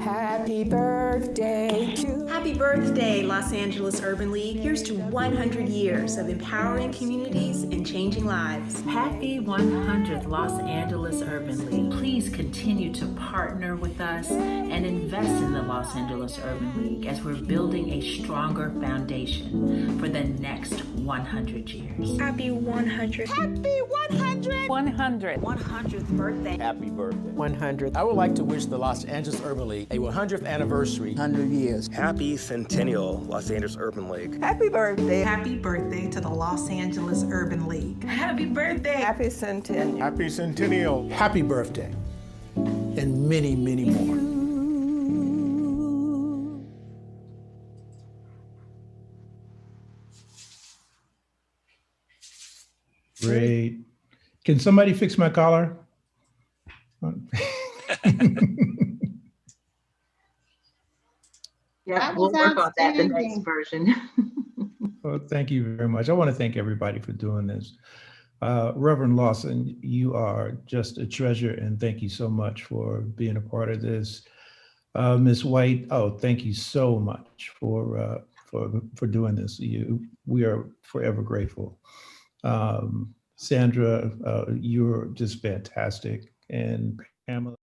Happy birthday to Happy birthday, Los Angeles Urban League. Here's to 100 years of empowering communities and changing lives. Happy 100th Los Angeles Urban League. Please continue to partner with us and invest in the Los Angeles Urban League as we're building a stronger foundation for the next 100 years. Happy 100. Happy 100. 100. 100th birthday. Happy birthday. 100. I would like to wish the Los Angeles Urban League a 100th anniversary. 100 years. Happy Centennial, Los Angeles Urban League. Happy birthday. Happy birthday to the Los Angeles Urban League. Happy birthday. Happy Centennial. Happy Centennial. Happy birthday. And many, many more. Great. Can somebody fix my collar? Yeah, we'll work on that the next version. Well, thank you very much. I want to thank everybody for doing this. Reverend Lawson, you are just a treasure, and thank you so much for being a part of this. Ms. White, oh, thank you so much for doing this. We are forever grateful. Sandra, you're just fantastic, and Pamela.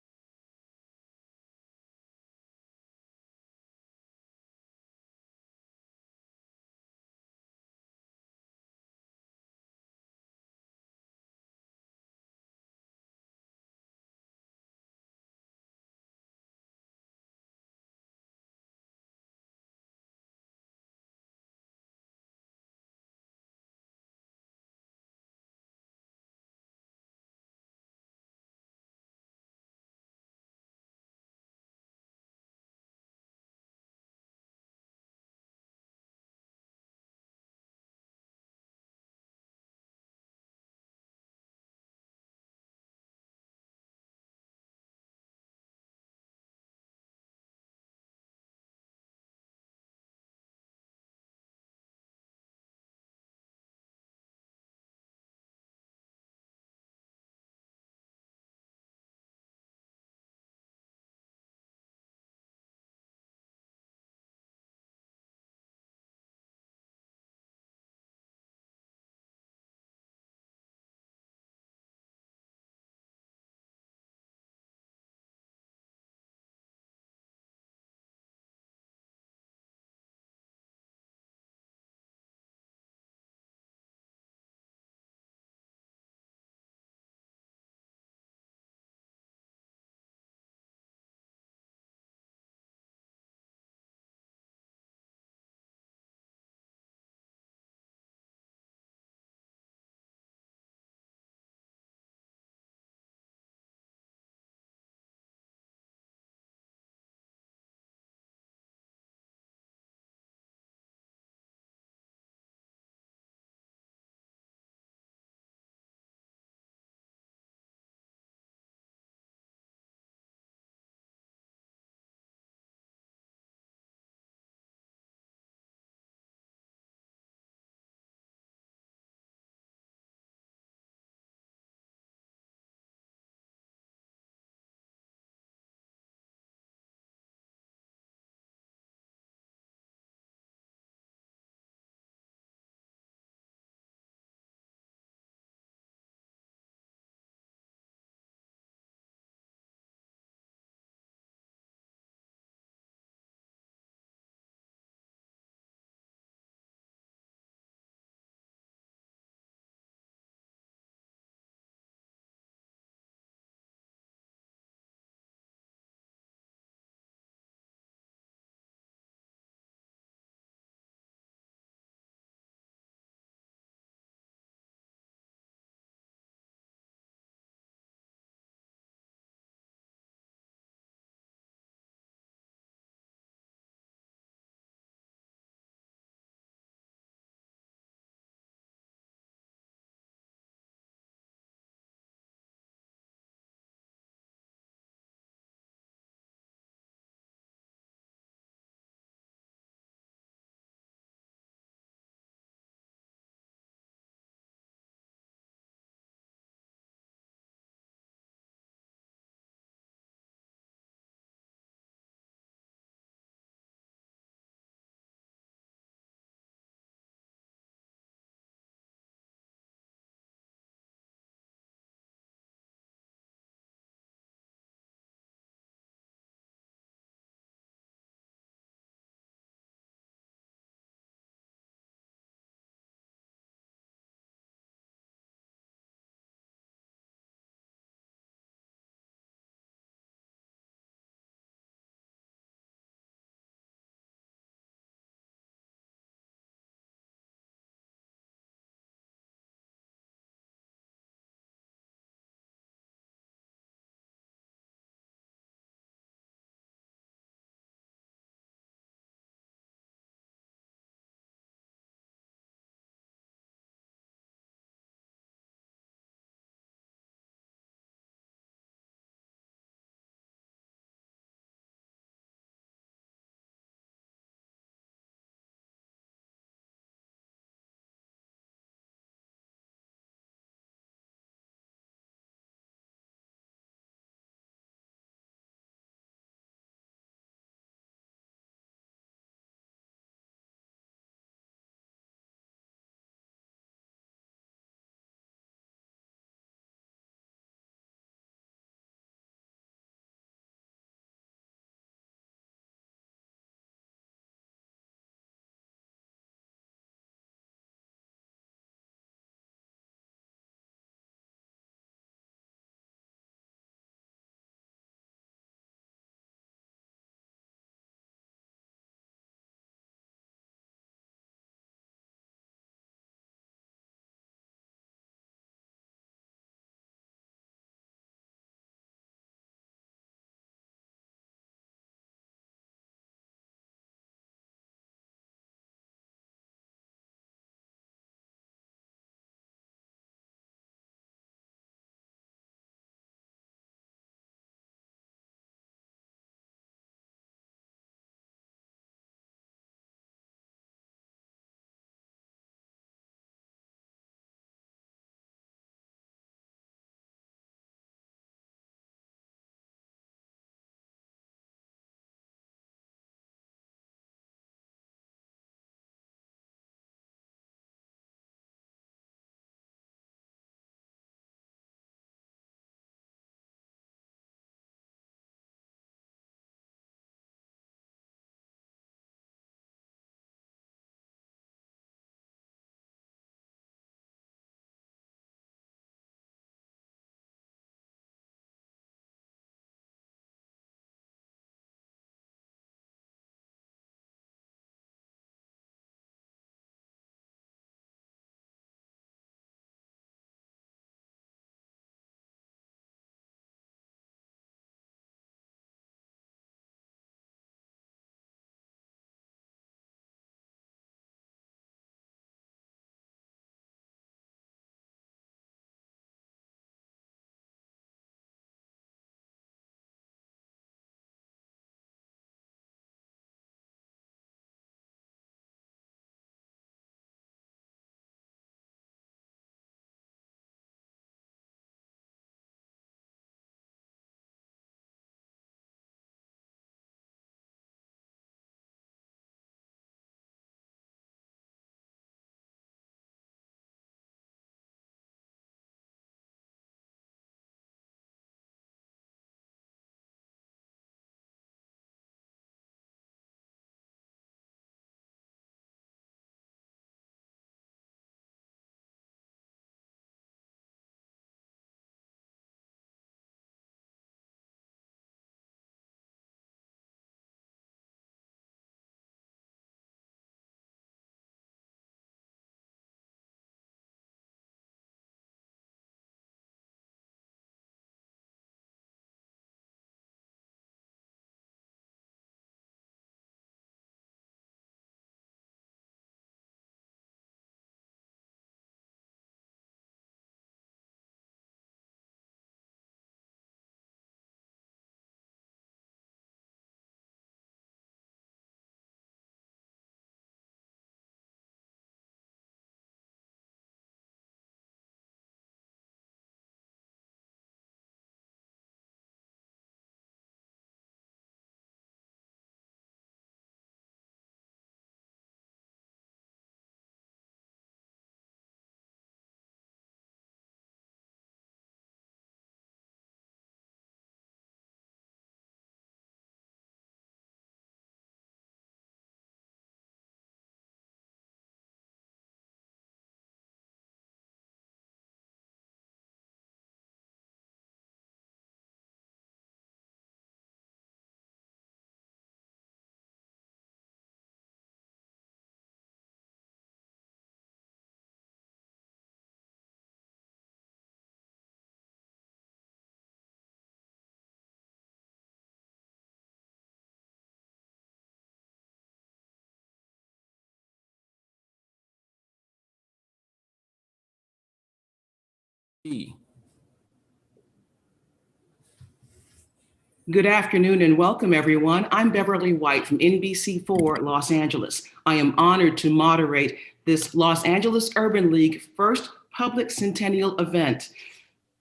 Good afternoon and welcome, everyone. I'm Beverly White from NBC4 Los Angeles. I am honored to moderate this Los Angeles Urban League first public Centennial event,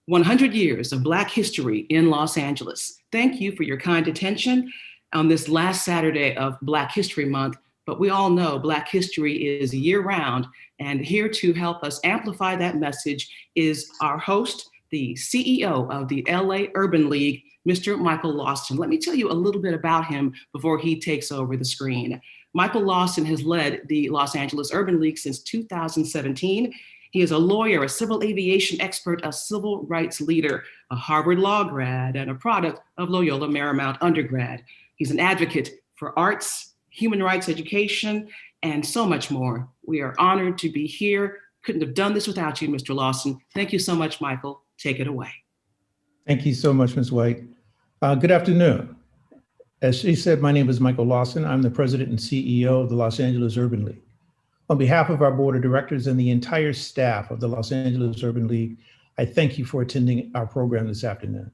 100 Years of Black History in Los Angeles. Thank you for your kind attention on this last Saturday of Black History Month, but we all know Black history is year-round, and here to help us amplify that message is our host, the CEO of the LA Urban League, Mr. Michael Lawson. Let me tell you a little bit about him before he takes over the screen. Michael Lawson has led the Los Angeles Urban League since 2017. He is a lawyer, a civil aviation expert, a civil rights leader, a Harvard Law grad, and a product of Loyola Marymount undergrad. He's an advocate for arts, human rights education, and so much more. We are honored to be here. Couldn't have done this without you, Mr. Lawson. Thank you so much, Michael. Take it away. Thank you so much, Ms. White. Good afternoon. As she said, my name is Michael Lawson. I'm the president and CEO of the Los Angeles Urban League. On behalf of our board of directors and the entire staff of the Los Angeles Urban League, I thank you for attending our program this afternoon.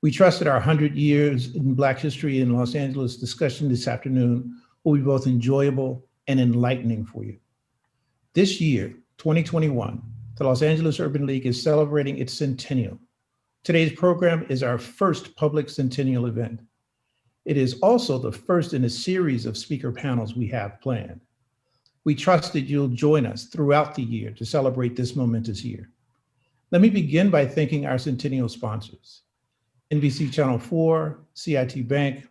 We trust that our 100 years in Black history in Los Angeles discussion this afternoon will be both enjoyable and enlightening for you. This year, 2021, the Los Angeles Urban League is celebrating its centennial. Today's program is our first public centennial event. It is also the first in a series of speaker panels we have planned. We trust that you'll join us throughout the year to celebrate this momentous year. Let me begin by thanking our centennial sponsors: NBC Channel 4, CIT Bank,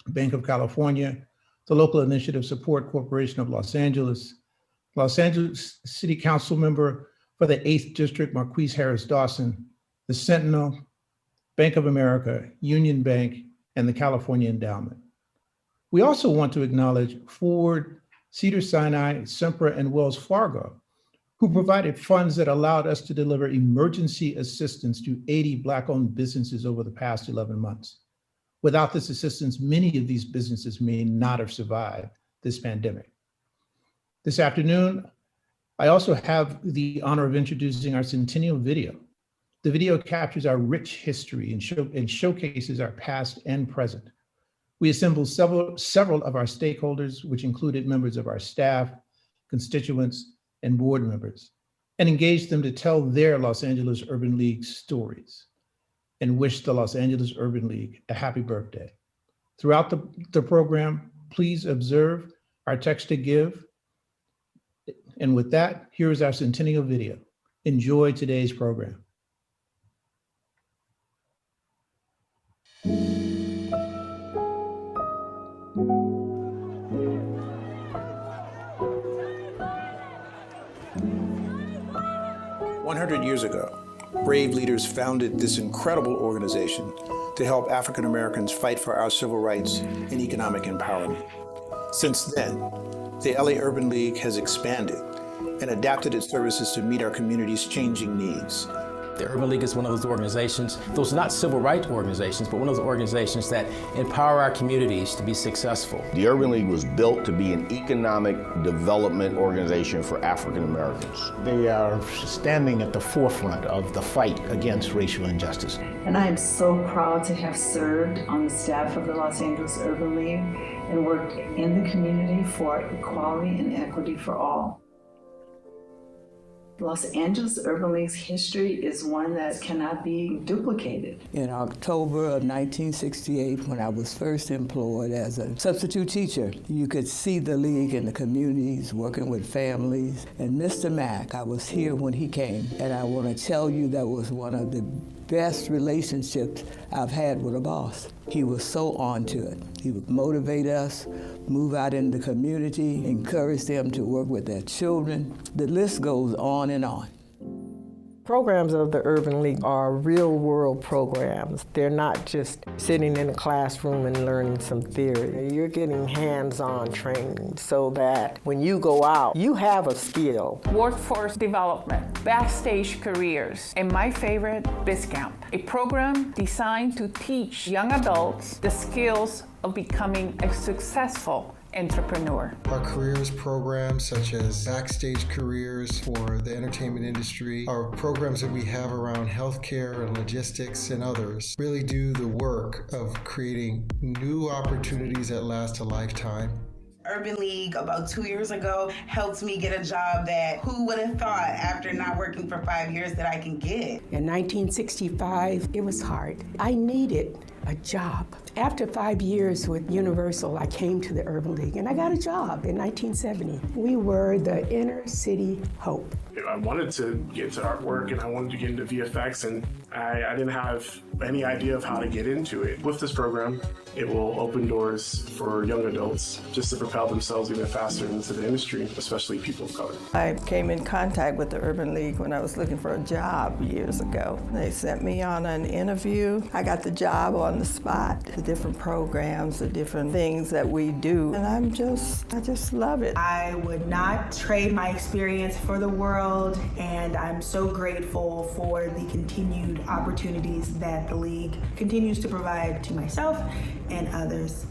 Bank of California, the Local Initiative Support Corporation of Los Angeles City Council member for the 8th District, Marquise Harris Dawson, the Sentinel, Bank of America, Union Bank, and the California Endowment. We also want to acknowledge Ford, Cedars-Sinai, Sempra, and Wells Fargo, who provided funds that allowed us to deliver emergency assistance to 80 Black-owned businesses over the past 11 months. Without this assistance, many of these businesses may not have survived this pandemic. This afternoon, I also have the honor of introducing our Centennial video. The video captures our rich history and showcases our past and present. We assembled several of our stakeholders, which included members of our staff, constituents, and board members, and engaged them to tell their Los Angeles Urban League stories and wish the Los Angeles Urban League a happy birthday. Throughout the program, please observe our text to give. And with that, here is our Centennial video. Enjoy today's program. Years ago, brave leaders founded this incredible organization to help African Americans fight for our civil rights and economic empowerment. Since then, the LA Urban League has expanded and adapted its services to meet our community's changing needs. The Urban League is one of those organizations, those not civil rights organizations, but one of those organizations that empower our communities to be successful. The Urban League was built to be an economic development organization for African Americans. They are standing at the forefront of the fight against racial injustice. And I am so proud to have served on the staff of the Los Angeles Urban League and worked in the community for equality and equity for all. Los Angeles Urban League's history is one that cannot be duplicated. In October of 1968, when I was first employed as a substitute teacher, you could see the league in the communities working with families. And Mr. Mack, I was here when he came, and I want to tell you that was one of the best relationships I've had with a boss. He was so on to it. He would motivate us, move out in the community, encourage them to work with their children. The list goes on and on. Programs of the Urban League are real-world programs. They're not just sitting in a classroom and learning some theory. You're getting hands-on training so that when you go out, you have a skill. Workforce development, backstage careers, and my favorite, BizCamp, a program designed to teach young adults the skills of becoming a successful entrepreneur. Our careers programs, such as Backstage Careers for the entertainment industry, our programs that we have around healthcare and logistics and others, really do the work of creating new opportunities that last a lifetime. Urban League about 2 years ago helped me get a job that who would have thought after not working for 5 years that I can get. In 1965, it was hard. I needed a job. After 5 years with Universal, I came to the Urban League and I got a job in 1970. We were the inner city hope. I wanted to get into artwork and I wanted to get into VFX, and I didn't have any idea of how to get into it. With this program, it will open doors for young adults just to propel themselves even faster into the industry, especially people of color. I came in contact with the Urban League when I was looking for a job years ago. They sent me on an interview. I got the job on the spot. The different programs, the different things that we do, and I just love it. I would not trade my experience for the world, and I'm so grateful for the continued opportunities that the League continues to provide to myself and others.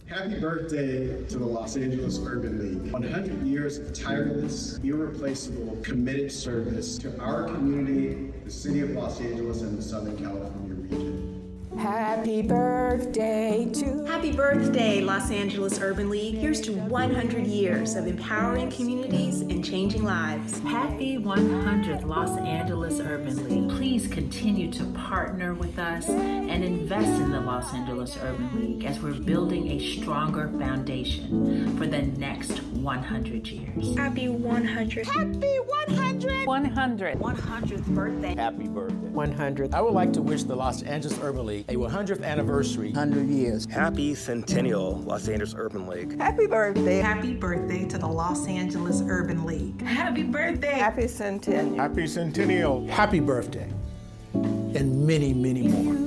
Happy birthday to the Los Angeles Urban League. 100 years of tireless, irreplaceable, committed service to our community, the city of Los Angeles, and the Southern California region. Happy birthday to... Happy birthday, Los Angeles Urban League. Here's to 100 years of empowering communities and changing lives. Happy 100th Los Angeles Urban League. Please continue to partner with us and invest in the Los Angeles Urban League as we're building a stronger foundation for the next 100 years. Happy 100. Happy 100. 100. 100th birthday. Happy birthday. 100. I would like to wish the Los Angeles Urban League a 100th anniversary. 100 years. Happy Centennial, Los Angeles Urban League. Happy birthday. Happy birthday to the Los Angeles Urban League. Happy birthday. Happy Centennial. Happy Centennial. Happy birthday. And many, many more.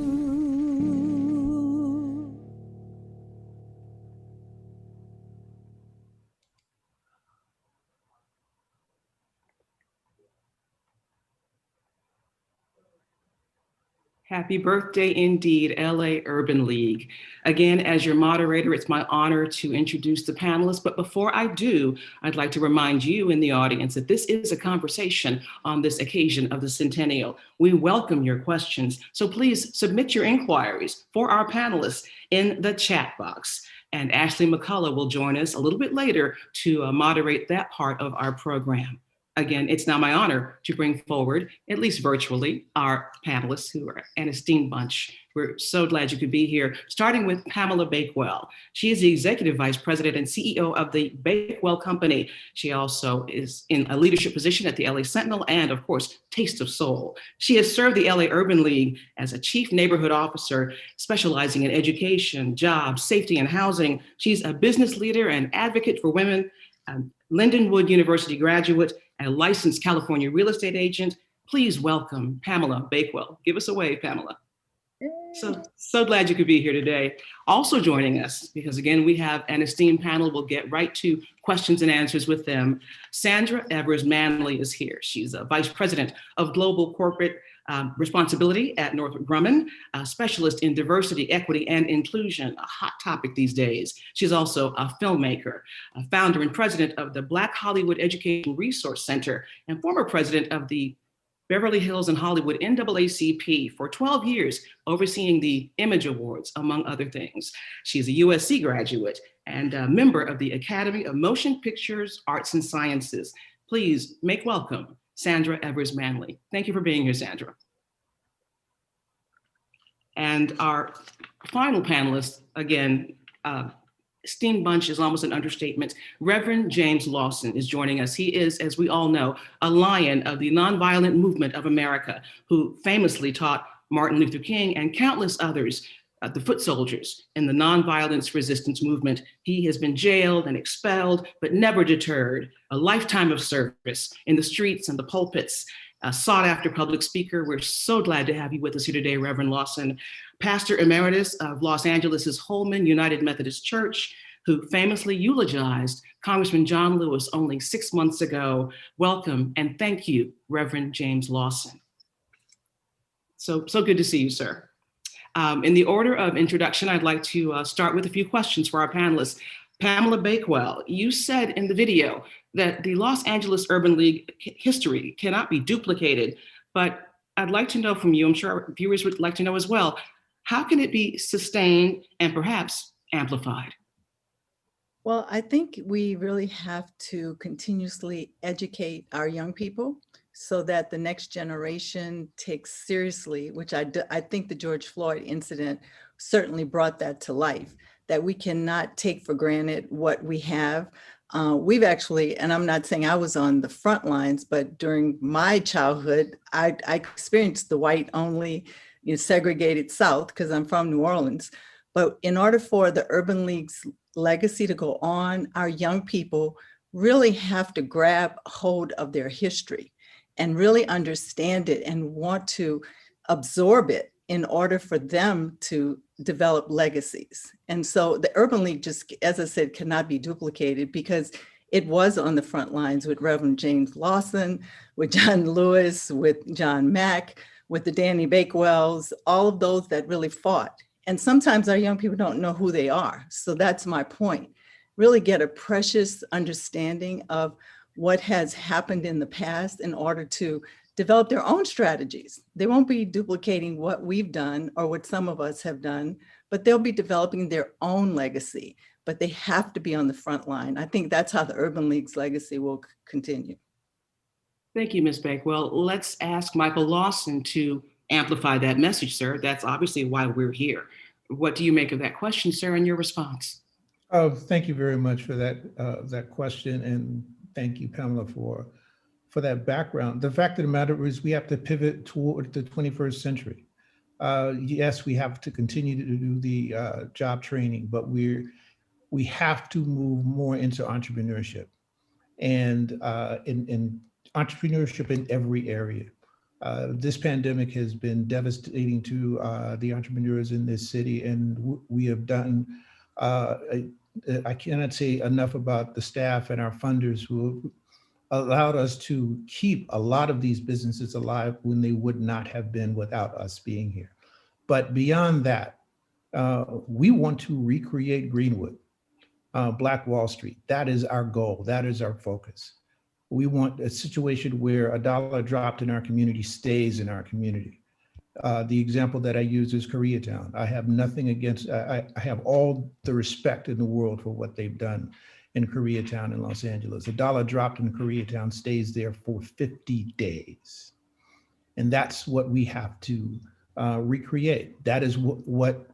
Happy birthday indeed, LA Urban League. Again, as your moderator, it's my honor to introduce the panelists. But before I do, I'd like to remind you in the audience that this is a conversation on this occasion of the Centennial. We welcome your questions, so please submit your inquiries for our panelists in the chat box. And Ashley McCullough will join us a little bit later to moderate that part of our program. Again, it's now my honor to bring forward, at least virtually, our panelists who are an esteemed bunch. We're so glad you could be here, starting with Pamela Bakewell. She is the Executive Vice President and CEO of the Bakewell Company. She also is in a leadership position at the LA Sentinel and, of course, Taste of Soul. She has served the LA Urban League as a Chief Neighborhood Officer, specializing in education, jobs, safety, and housing. She's a business leader and advocate for women, Lindenwood University graduate, and a licensed California real estate agent. Please welcome Pamela Bakewell. Give us a wave, Pamela. So glad you could be here today. Also joining us, because again, we have an esteemed panel. We'll get right to questions and answers with them. Sandra Evers-Manley is here. She's a Vice President of Global Corporate Responsibility at Northrop Grumman, a specialist in diversity, equity, and inclusion, a hot topic these days. She's also a filmmaker, a founder and president of the Black Hollywood Education Resource Center, and former president of the Beverly Hills and Hollywood NAACP for 12 years, overseeing the Image Awards, among other things. She's a USC graduate and a member of the Academy of Motion Pictures, Arts and Sciences. Please make welcome Sandra Evers-Manley. Thank you for being here, Sandra. And our final panelist, again, esteemed bunch is almost an understatement. Reverend James Lawson is joining us. He is, as we all know, a lion of the nonviolent movement of America, who famously taught Martin Luther King and countless others, the foot soldiers in the nonviolence resistance movement. He has been jailed and expelled, but never deterred. A lifetime of service in the streets and the pulpits. A sought after public speaker. We're so glad to have you with us here today, Reverend Lawson. Pastor Emeritus of Los Angeles' Holman United Methodist Church, who famously eulogized Congressman John Lewis only 6 months ago. Welcome and thank you, Reverend James Lawson. So good to see you, sir. In the order of introduction, I'd like to start with a few questions for our panelists. Pamela Bakewell, you said in the video that the Los Angeles Urban League history cannot be duplicated, but I'd like to know from you, I'm sure our viewers would like to know as well, how can it be sustained and perhaps amplified? Well, I think we really have to continuously educate our young people so that the next generation takes seriously, which I think the George Floyd incident certainly brought that to life, that we cannot take for granted what we have. We've actually, and I'm not saying I was on the front lines, but during my childhood, I experienced the white only, segregated South because I'm from New Orleans. But in order for the Urban League's legacy to go on, our young people really have to grab hold of their history and really understand it and want to absorb it in order for them to develop legacies. And so the Urban League just, as I said, cannot be duplicated because it was on the front lines with Reverend James Lawson, with John Lewis, with John Mack, with the Danny Bakewells, all of those that really fought. And sometimes our young people don't know who they are. So that's my point. Really get a precious understanding of what has happened in the past in order to develop their own strategies. They won't be duplicating what we've done or what some of us have done, but they'll be developing their own legacy, but they have to be on the front line. I think that's how the Urban League's legacy will continue. Thank you, Ms. Bakewell. Let's ask Michael Lawson to amplify that message, sir. That's obviously why we're here. What do you make of that question, sir, and your response? Thank you very much for that question, and thank you, Pamela, for that background. The fact of the matter is we have to pivot toward the 21st century. Yes, we have to continue to do the job training, but we have to move more into entrepreneurship and in entrepreneurship in every area. This pandemic has been devastating to the entrepreneurs in this city, and we have done, I cannot say enough about the staff and our funders who allowed us to keep a lot of these businesses alive when they would not have been without us being here. But beyond that, we want to recreate Greenwood, Black Wall Street. That is our goal. That is our focus. We want a situation where a dollar dropped in our community stays in our community. The example that I use is Koreatown. I have nothing against, I have all the respect in the world for what they've done in Koreatown in Los Angeles. A dollar dropped in Koreatown stays there for 50 days. And that's what we have to recreate. That is what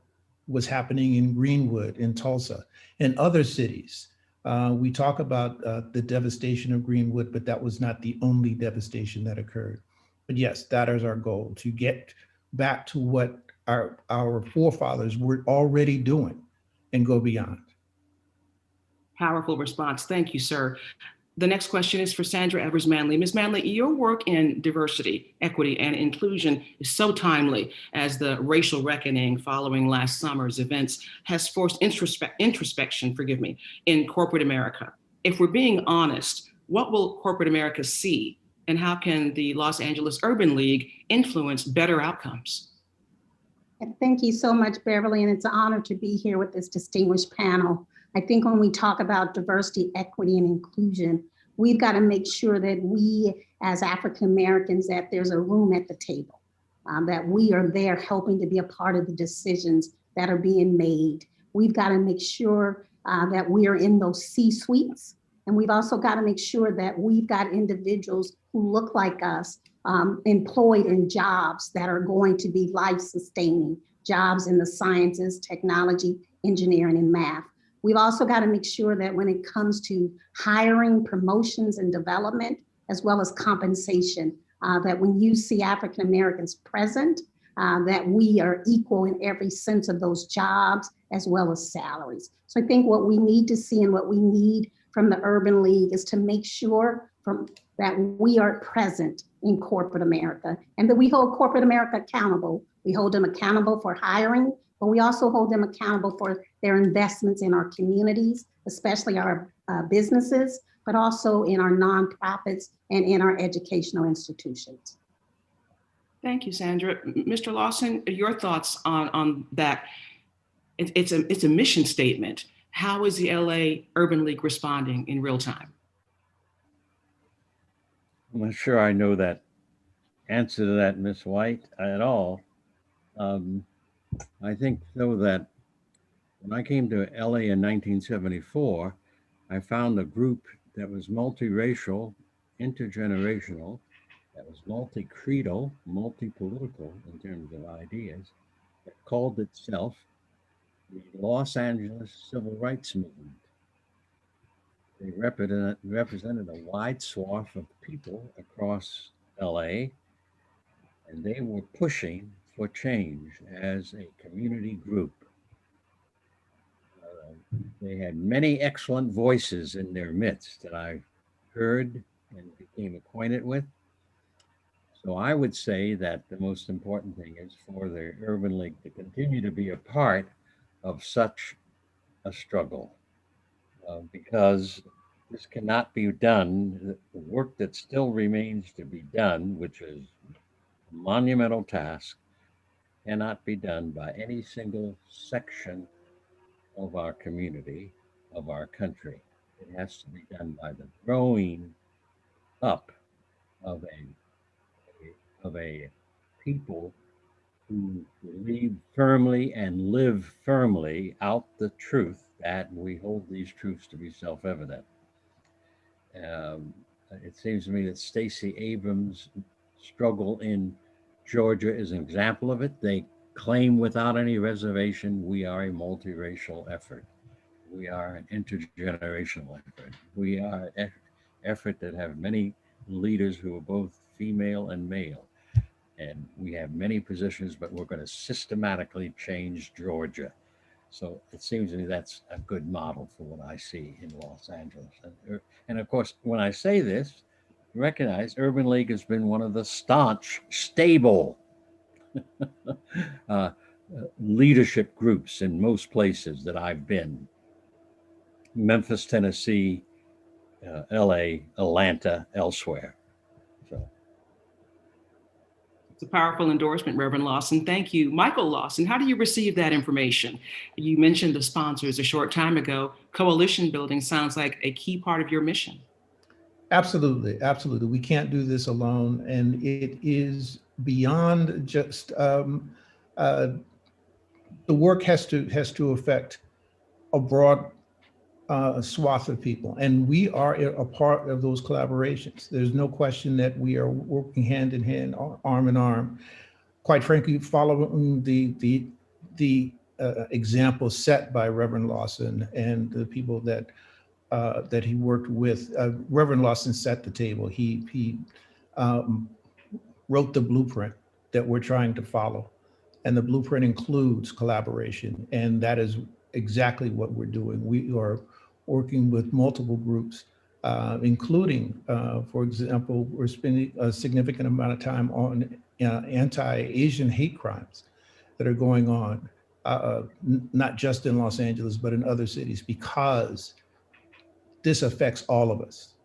was happening in Greenwood, in Tulsa, and other cities. We talk about the devastation of Greenwood, but that was not the only devastation that occurred. But yes, that is our goal, to get back to what our forefathers were already doing and go beyond. Powerful response. Thank you, sir. The next question is for Sandra Evers-Manley. Ms. Manley, your work in diversity, equity, and inclusion is so timely as the racial reckoning following last summer's events has forced introspection, in corporate America. If we're being honest, what will corporate America see, and how can the Los Angeles Urban League influence better outcomes? Thank you so much, Beverly, and it's an honor to be here with this distinguished panel. I think when we talk about diversity, equity, and inclusion, we've got to make sure that we, as African Americans, that there's a room at the table, that we are there helping to be a part of the decisions that are being made. We've got to make sure that we are in those C-suites, and we've also got to make sure that we've got individuals who look like us employed in jobs that are going to be life-sustaining, jobs in the sciences, technology, engineering, and math. We've also got to make sure that when it comes to hiring, promotions, and development, as well as compensation, that when you see African Americans present, that we are equal in every sense of those jobs, as well as salaries. So I think what we need to see and what we need from the Urban League is to make sure that we are present in corporate America and that we hold corporate America accountable. We hold them accountable for hiring, but we also hold them accountable for their investments in our communities, especially our businesses, but also in our nonprofits and in our educational institutions. Thank you, Sandra. Mr. Lawson, your thoughts on that? It's a mission statement, How is the LA Urban League responding in real time? I'm not sure I know that answer to that, Ms. White, at all. I think, though, that when I came to LA in 1974, I found a group that was multiracial, intergenerational, that was multi-creedal, multi-political in terms of ideas, that called itself the Los Angeles Civil Rights Movement. They represented a wide swath of people across LA, and they were pushing for change as a community group. They had many excellent voices in their midst that I heard and became acquainted with. So I would say that the most important thing is for the Urban League to continue to be a part of such a struggle, because this cannot be done. The work that still remains to be done, which is a monumental task, cannot be done by any single section of our community, of our country. It has to be done by the growing up of a people who believe firmly and live firmly out the truth that we hold these truths to be self-evident. It seems to me that Stacey Abrams' struggle in Georgia is an example of it. They claim without any reservation, we are a multiracial effort. We are an intergenerational effort. We are an effort that have many leaders who are both female and male. And we have many positions, but we're going to systematically change Georgia. So it seems to me that's a good model for what I see in Los Angeles. And of course, when I say this, recognize Urban League has been one of the staunch, stable leadership groups in most places that I've been. Memphis, Tennessee, LA, Atlanta, elsewhere. So. It's a powerful endorsement, Reverend Lawson. Thank you. Michael Lawson, how do you receive that information? You mentioned the sponsors a short time ago. Coalition building sounds like a key part of your mission. Absolutely, absolutely. We can't do this alone, and it is beyond just the work has to affect a broad swath of people, and we are a part of those collaborations. There's no question that we are working hand in hand, arm in arm. Quite frankly, following the example set by Reverend Lawson and the people that he worked with. Reverend Lawson set the table. He wrote the blueprint that we're trying to follow, and the blueprint includes collaboration, and that is exactly what we're doing. We are working with multiple groups, including, for example, we're spending a significant amount of time on anti-Asian hate crimes that are going on, not just in Los Angeles, but in other cities, because this affects all of us.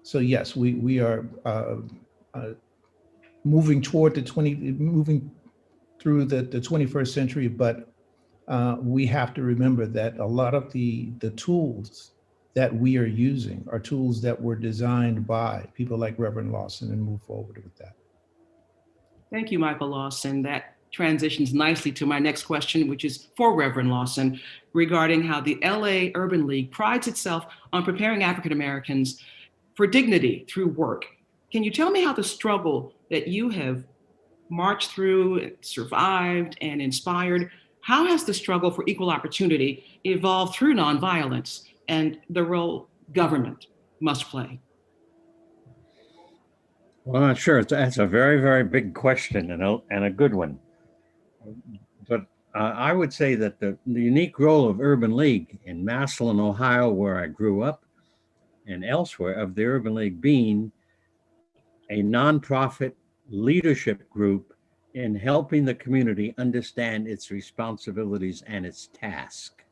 So yes, we are moving toward moving through the 21st century, but we have to remember that a lot of the tools that we are using are tools that were designed by people like Reverend Lawson, and move forward with that. Thank you, Michael Lawson. That transitions nicely to my next question, which is for Reverend Lawson, regarding how the LA Urban League prides itself on preparing African Americans for dignity through work. Can you tell me how the struggle that you have marched through, survived, and inspired, how has the struggle for equal opportunity evolved through nonviolence and the role government must play? Well, I'm not sure. That's a very, very big question and a good one. But I would say that the unique role of Urban League in Massillon, Ohio, where I grew up, and elsewhere, of the Urban League being a nonprofit leadership group in helping the community understand its responsibilities and its task.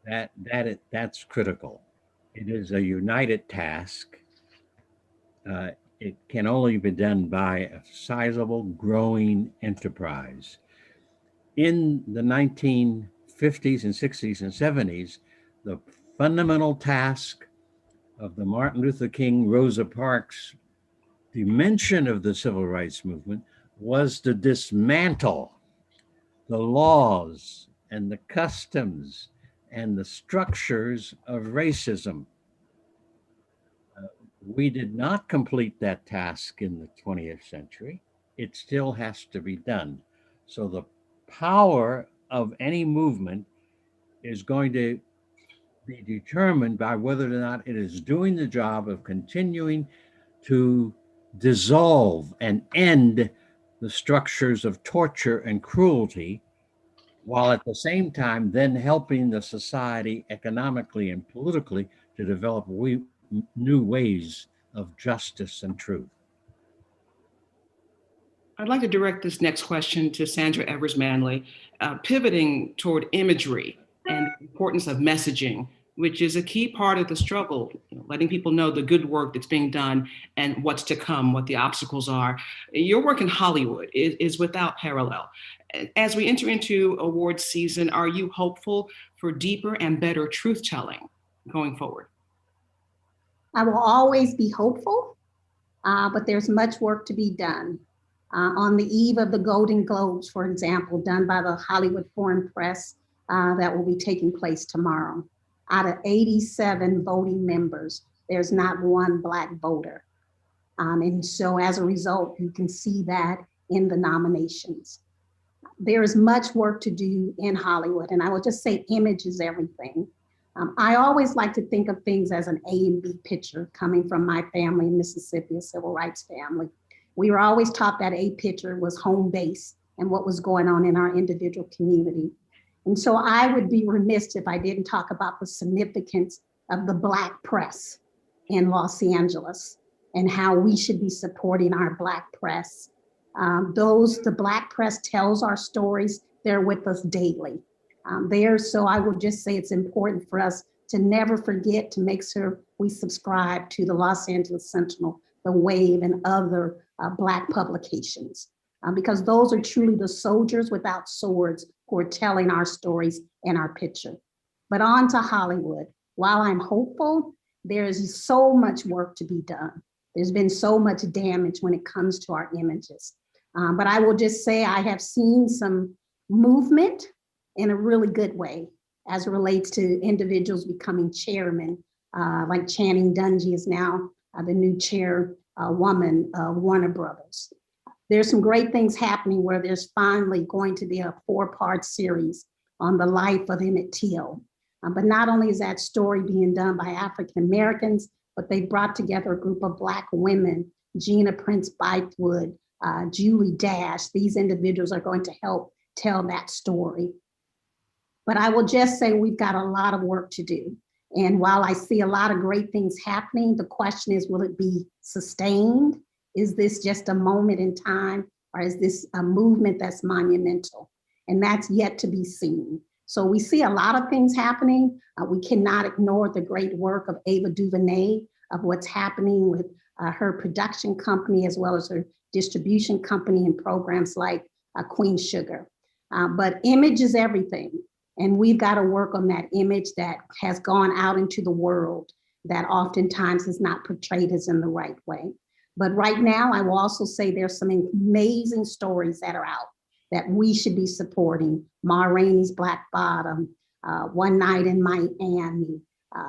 That's critical. It is a united task. It can only be done by a sizable, growing enterprise. In the 1950s 50s and 60s and 70s, the fundamental task of the Martin Luther King, Rosa Parks dimension of the civil rights movement was to dismantle the laws and the customs and the structures of racism. We did not complete that task in the 20th century. It still has to be done. So the power of any movement is going to be determined by whether or not it is doing the job of continuing to dissolve and end the structures of torture and cruelty, while at the same time then helping the society economically and politically to develop new ways of justice and truth. I'd like to direct this next question to Sandra Evers-Manley, pivoting toward imagery and the importance of messaging, which is a key part of the struggle, letting people know the good work that's being done and what's to come, what the obstacles are. Your work in Hollywood is without parallel. As we enter into awards season, are you hopeful for deeper and better truth-telling going forward? I will always be hopeful, but there's much work to be done. On the eve of the Golden Globes, for example, done by the Hollywood Foreign Press, that will be taking place tomorrow. Out of 87 voting members, there's not one Black voter. And so as a result, you can see that in the nominations. There is much work to do in Hollywood, and I will just say image is everything. I always like to think of things as an A and B picture coming from my family in Mississippi, a civil rights family. We were always taught that A picture was home base and what was going on in our individual community. And so I would be remiss if I didn't talk about the significance of the Black press in Los Angeles and how we should be supporting our Black press. The Black press tells our stories. They're with us daily. So I would just say it's important for us to never forget to make sure we subscribe to the Los Angeles Sentinel, the Wave, and other Black publications, because those are truly the soldiers without swords who are telling our stories and our picture. But on to Hollywood. While I'm hopeful, there's so much work to be done. There's been so much damage when it comes to our images. But I will just say I have seen some movement in a really good way as it relates to individuals becoming chairmen, like Channing Dungey is now the new chairwoman of Warner Brothers. There's some great things happening where there's finally going to be a 4-part series on the life of Emmett Till. But not only is that story being done by African Americans, but they brought together a group of Black women, Gina Prince Bythewood, Julie Dash. These individuals are going to help tell that story. But I will just say we've got a lot of work to do. And while I see a lot of great things happening, the question is, will it be sustained? Is this just a moment in time, or is this a movement that's monumental? And that's yet to be seen. So we see a lot of things happening. We cannot ignore the great work of Ava DuVernay, of what's happening with her production company, as well as her distribution company and programs like Queen Sugar. But image is everything. And we've got to work on that image that has gone out into the world that oftentimes is not portrayed as in the right way. But right now, I will also say there's some amazing stories that are out that we should be supporting. Ma Rainey's Black Bottom, One Night in Miami,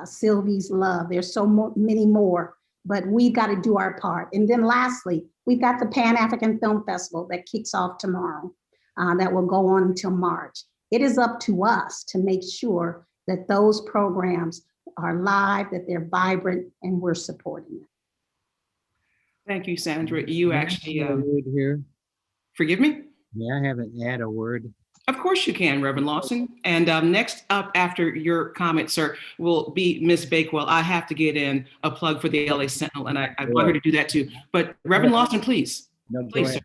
Sylvie's Love. There's so many more, but we've got to do our part. And then lastly, we've got the Pan-African Film Festival that kicks off tomorrow, that will go on until March. It is up to us to make sure that those programs are live, that they're vibrant, and we're supporting them. Thank you, Sandra. You actually, here. Forgive me? May I have an add a word? Of course you can, Reverend Lawson. And next up after your comment, sir, will be Ms. Bakewell. I have to get in a plug for the LA Sentinel, and I want her to do that too. But Reverend Lawson, please. No, please, sir.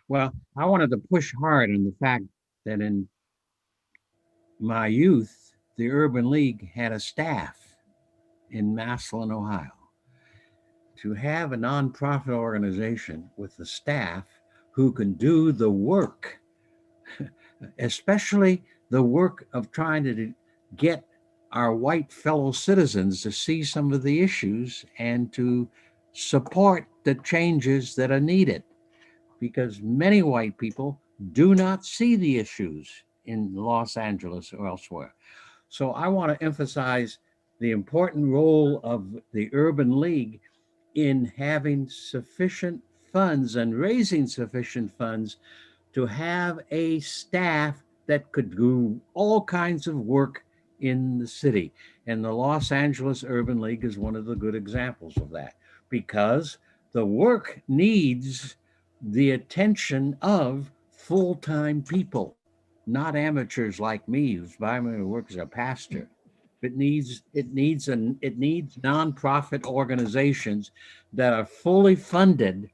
Well, I wanted to push hard on the fact that in my youth, the Urban League had a staff in Massillon, Ohio. To have a nonprofit organization with a staff who can do the work, especially the work of trying to get our white fellow citizens to see some of the issues and to support the changes that are needed, because many white people do not see the issues in Los Angeles or elsewhere. So I want to emphasize the important role of the Urban League in having sufficient funds and raising sufficient funds to have a staff that could do all kinds of work in the city. And the Los Angeles Urban League is one of the good examples of that, because the work needs the attention of full-time people, not amateurs like me whose primary work as a pastor. It needs nonprofit organizations that are fully funded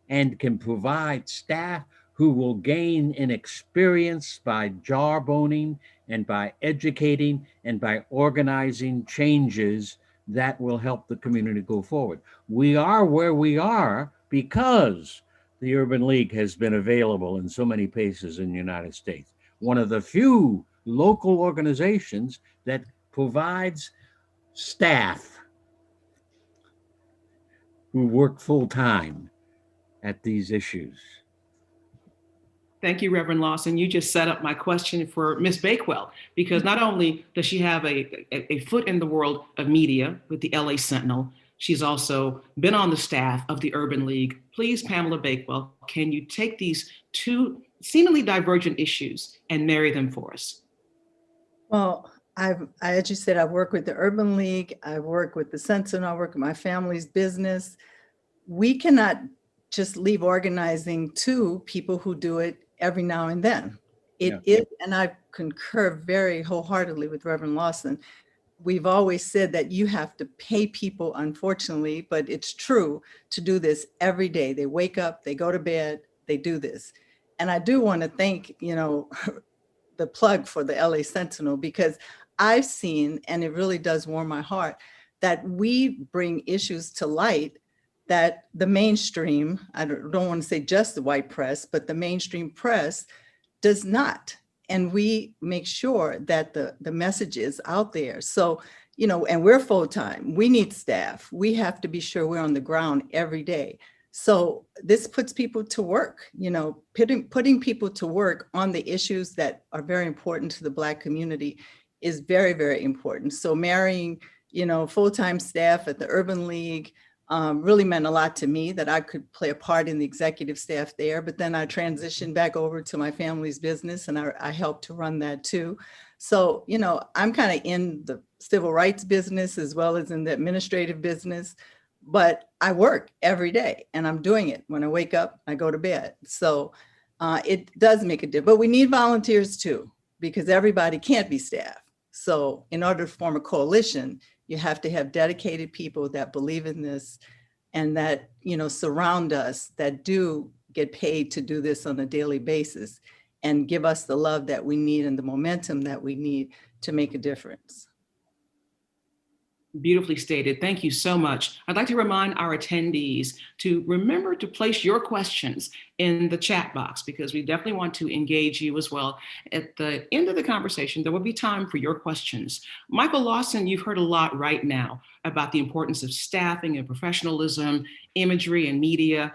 and can provide staff who will gain in experience by jarboning and by educating and by organizing changes that will help the community go forward. We are where we are because the Urban League has been available in so many places in the United States. One of the few local organizations that provides staff who work full-time at these issues. Thank you, Reverend Lawson. You just set up my question for Ms. Bakewell, because not only does she have a foot in the world of media with the LA Sentinel, she's also been on the staff of the Urban League. Please, Pamela Bakewell, can you take these two seemingly divergent issues and marry them for us? Well, as you said, I work with the Urban League, I work with the Centennial, I work with my family's business. We cannot just leave organizing to people who do it every now and then. It is, and I concur very wholeheartedly with Reverend Lawson. We've always said that you have to pay people, unfortunately, but it's true, to do this every day. They wake up, they go to bed, they do this. And I do want to thank, the plug for the LA Sentinel, because I've seen, and it really does warm my heart, that we bring issues to light that the mainstream, I don't want to say just the white press, but the mainstream press does not. And we make sure that the message is out there. So, and we're full-time, we need staff. We have to be sure we're on the ground every day. So this puts people to work, putting people to work on the issues that are very important to the Black community is very, very important. So marrying, full-time staff at the Urban League really meant a lot to me, that I could play a part in the executive staff there. But then I transitioned back over to my family's business, and I helped to run that too. So, I'm kind of in the civil rights business as well as in the administrative business, but I work every day and I'm doing it. When I wake up, I go to bed. So it does make a difference, but we need volunteers too, because everybody can't be staff. So in order to form a coalition, you have to have dedicated people that believe in this and that, surround us, that do get paid to do this on a daily basis and give us the love that we need and the momentum that we need to make a difference. Beautifully stated. Thank you so much. I'd like to remind our attendees to remember to place your questions in the chat box, because we definitely want to engage you as well. At the end of the conversation, there will be time for your questions. Michael Lawson, you've heard a lot right now about the importance of staffing and professionalism, imagery and media,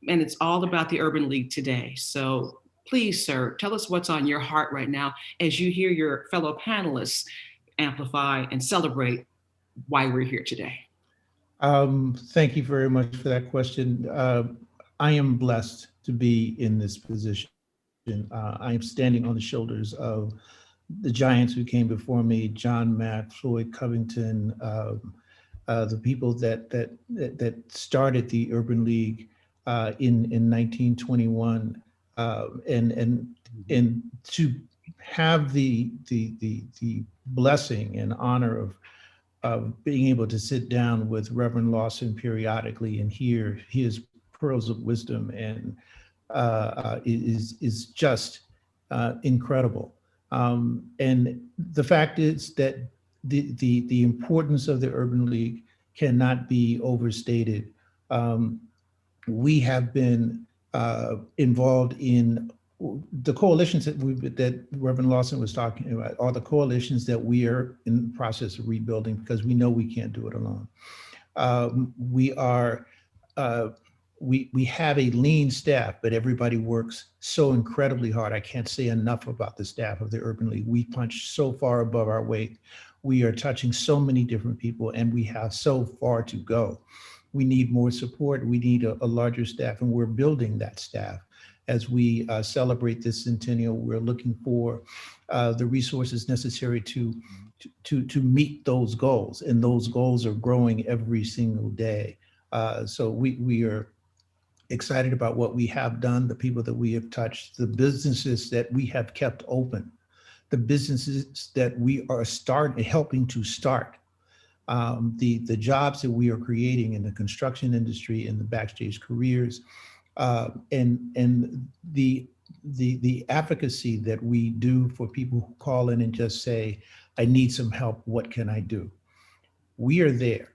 and it's all about the Urban League today. So please, sir, tell us what's on your heart right now as you hear your fellow panelists amplify and celebrate why we're here today. Thank you very much for that question. I am blessed to be in this position. I am standing on the shoulders of the giants who came before me: John Mack, Floyd Covington, the people that started the Urban League in 1921, and to have the blessing and honor of being able to sit down with Reverend Lawson periodically and hear his pearls of wisdom and is just incredible. And the fact is that the importance of the Urban League cannot be overstated. We have been involved in the coalitions that Reverend Lawson was talking about are the coalitions that we are in the process of rebuilding because we know we can't do it alone. We have a lean staff, but everybody works so incredibly hard. I can't say enough about the staff of the Urban League. We punch so far above our weight. We are touching so many different people, and we have so far to go. We need more support. We need a larger staff, and we're building that staff. As we celebrate this centennial, we're looking for the resources necessary to meet those goals, and those goals are growing every single day. So we are excited about what we have done, the people that we have touched, the businesses that we have kept open, the businesses that we are helping to start, the jobs that we are creating in the construction industry, in the backstage careers, and the advocacy that we do for people who call in and just say, I need some help, what can I do? We are there,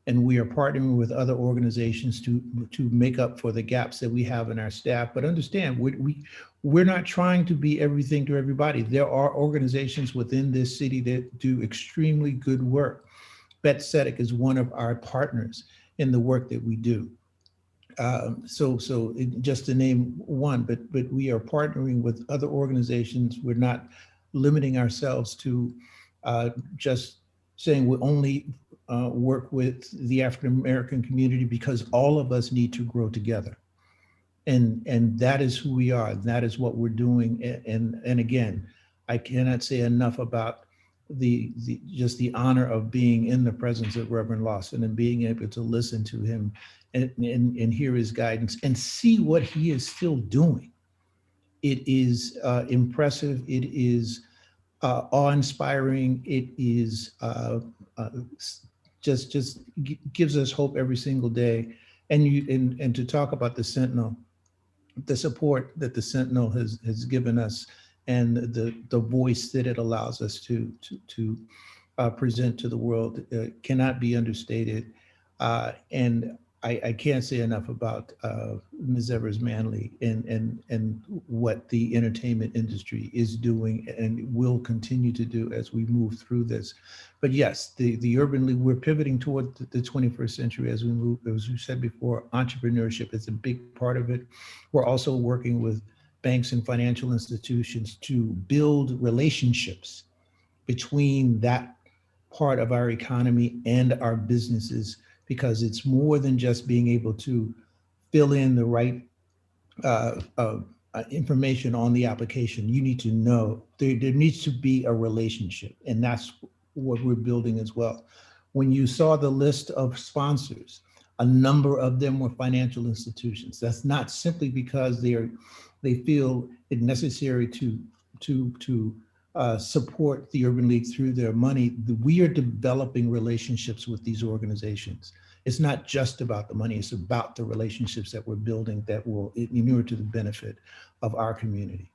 and we are partnering with other organizations to make up for the gaps that we have in our staff. But understand, we're not trying to be everything to everybody. There are organizations within this city that do extremely good work. Bet Sedek is one of our partners in the work that we do. So just to name one, but we are partnering with other organizations. We're not limiting ourselves to just saying we only work with the African American community, because all of us need to grow together. And that is who we are. That is what we're doing. And again, I cannot say enough about just the honor of being in the presence of Reverend Lawson and being able to listen to him and hear his guidance and see what he is still doing. It is impressive. It is awe-inspiring. It is just gives us hope every single day. And to talk about the Sentinel, the support that the Sentinel has given us, and the voice that it allows us to present to the world cannot be understated. And I can't say enough about Ms. Evers Manley and what the entertainment industry is doing and will continue to do as we move through this. But yes, the Urban League, we're pivoting toward the 21st century as we move. As we said before, entrepreneurship is a big part of it. We're also working with banks and financial institutions to build relationships between that part of our economy and our businesses, because it's more than just being able to fill in the right information on the application. You need to know there needs to be a relationship, and that's what we're building as well. When you saw the list of sponsors, a number of them were financial institutions. That's not simply because they feel it necessary to support the Urban League through their money. We are developing relationships with these organizations. It's not just about the money, it's about the relationships that we're building that will inure to the benefit of our community.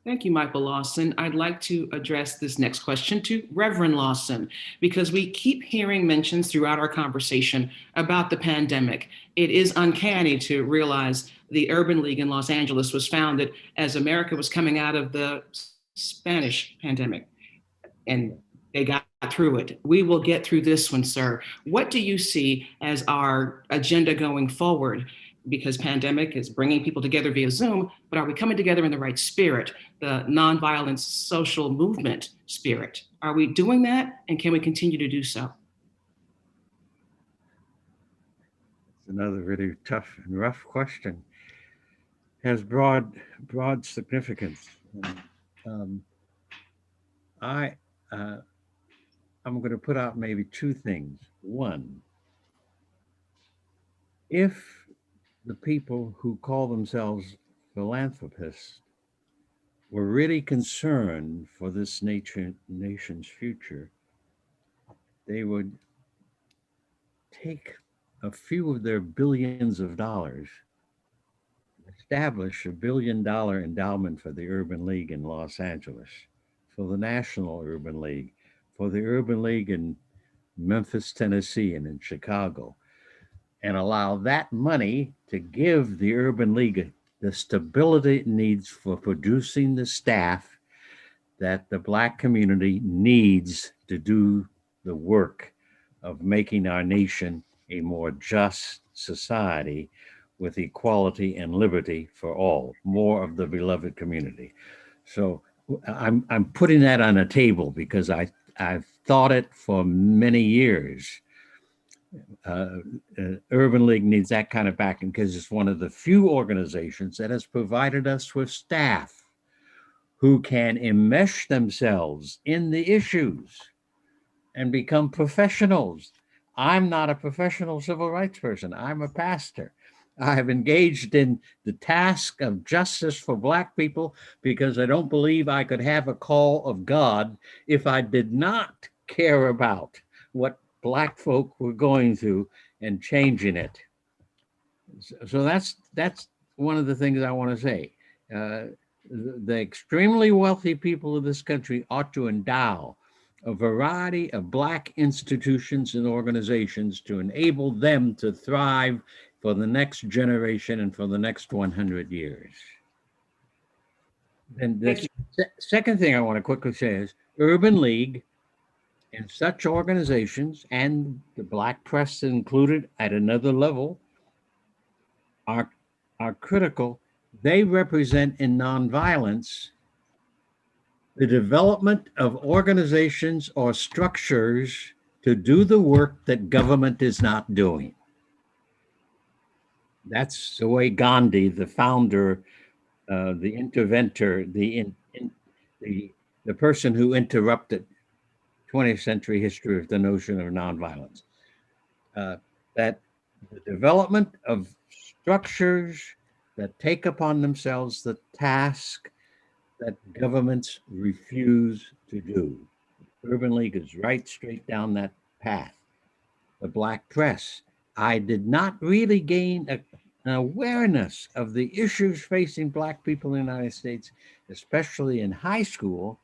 Thank you, Michael Lawson. I'd like to address this next question to Reverend Lawson, because we keep hearing mentions throughout our conversation about the pandemic. It is uncanny to realize the Urban League in Los Angeles was founded as America was coming out of the Spanish pandemic, and they got through it. We will get through this one, sir. What do you see as our agenda going forward? Because pandemic is bringing people together via Zoom, but are we coming together in the right spirit, the nonviolent social movement spirit? Are we doing that, and can we continue to do so? It's another really tough and rough question. Has broad significance. I'm going to put out maybe two things. One, if the people who call themselves philanthropists were really concerned for this nation's future, they would take a few of their billions of dollars, establish $1 billion endowment for the Urban League in Los Angeles, for the National Urban League, for the Urban League in Memphis, Tennessee, and in Chicago, and allow that money to give the Urban League the stability it needs for producing the staff that the Black community needs to do the work of making our nation a more just society with equality and liberty for all, more of the beloved community. So I'm putting that on a table because I've thought it for many years. Urban League needs that kind of backing because it's one of the few organizations that has provided us with staff who can enmesh themselves in the issues and become professionals. I'm not a professional civil rights person. I'm a pastor. I have engaged in the task of justice for Black people because I don't believe I could have a call of God if I did not care about what Black folk were going through and changing it. So that's one of the things I want to say. The extremely wealthy people of this country ought to endow a variety of Black institutions and organizations to enable them to thrive for the next generation and for the next 100 years. And the second thing I want to quickly say is Urban League and such organizations, and the Black press included at another level, are critical. They represent in nonviolence the development of organizations or structures to do the work that government is not doing. That's the way Gandhi, the founder, the interventor, the person who interrupted 20th century history of the notion of nonviolence, that the development of structures that take upon themselves the task that governments refuse to do. Urban League is right straight down that path. The Black press, I did not really gain an awareness of the issues facing Black people in the United States, especially in high school,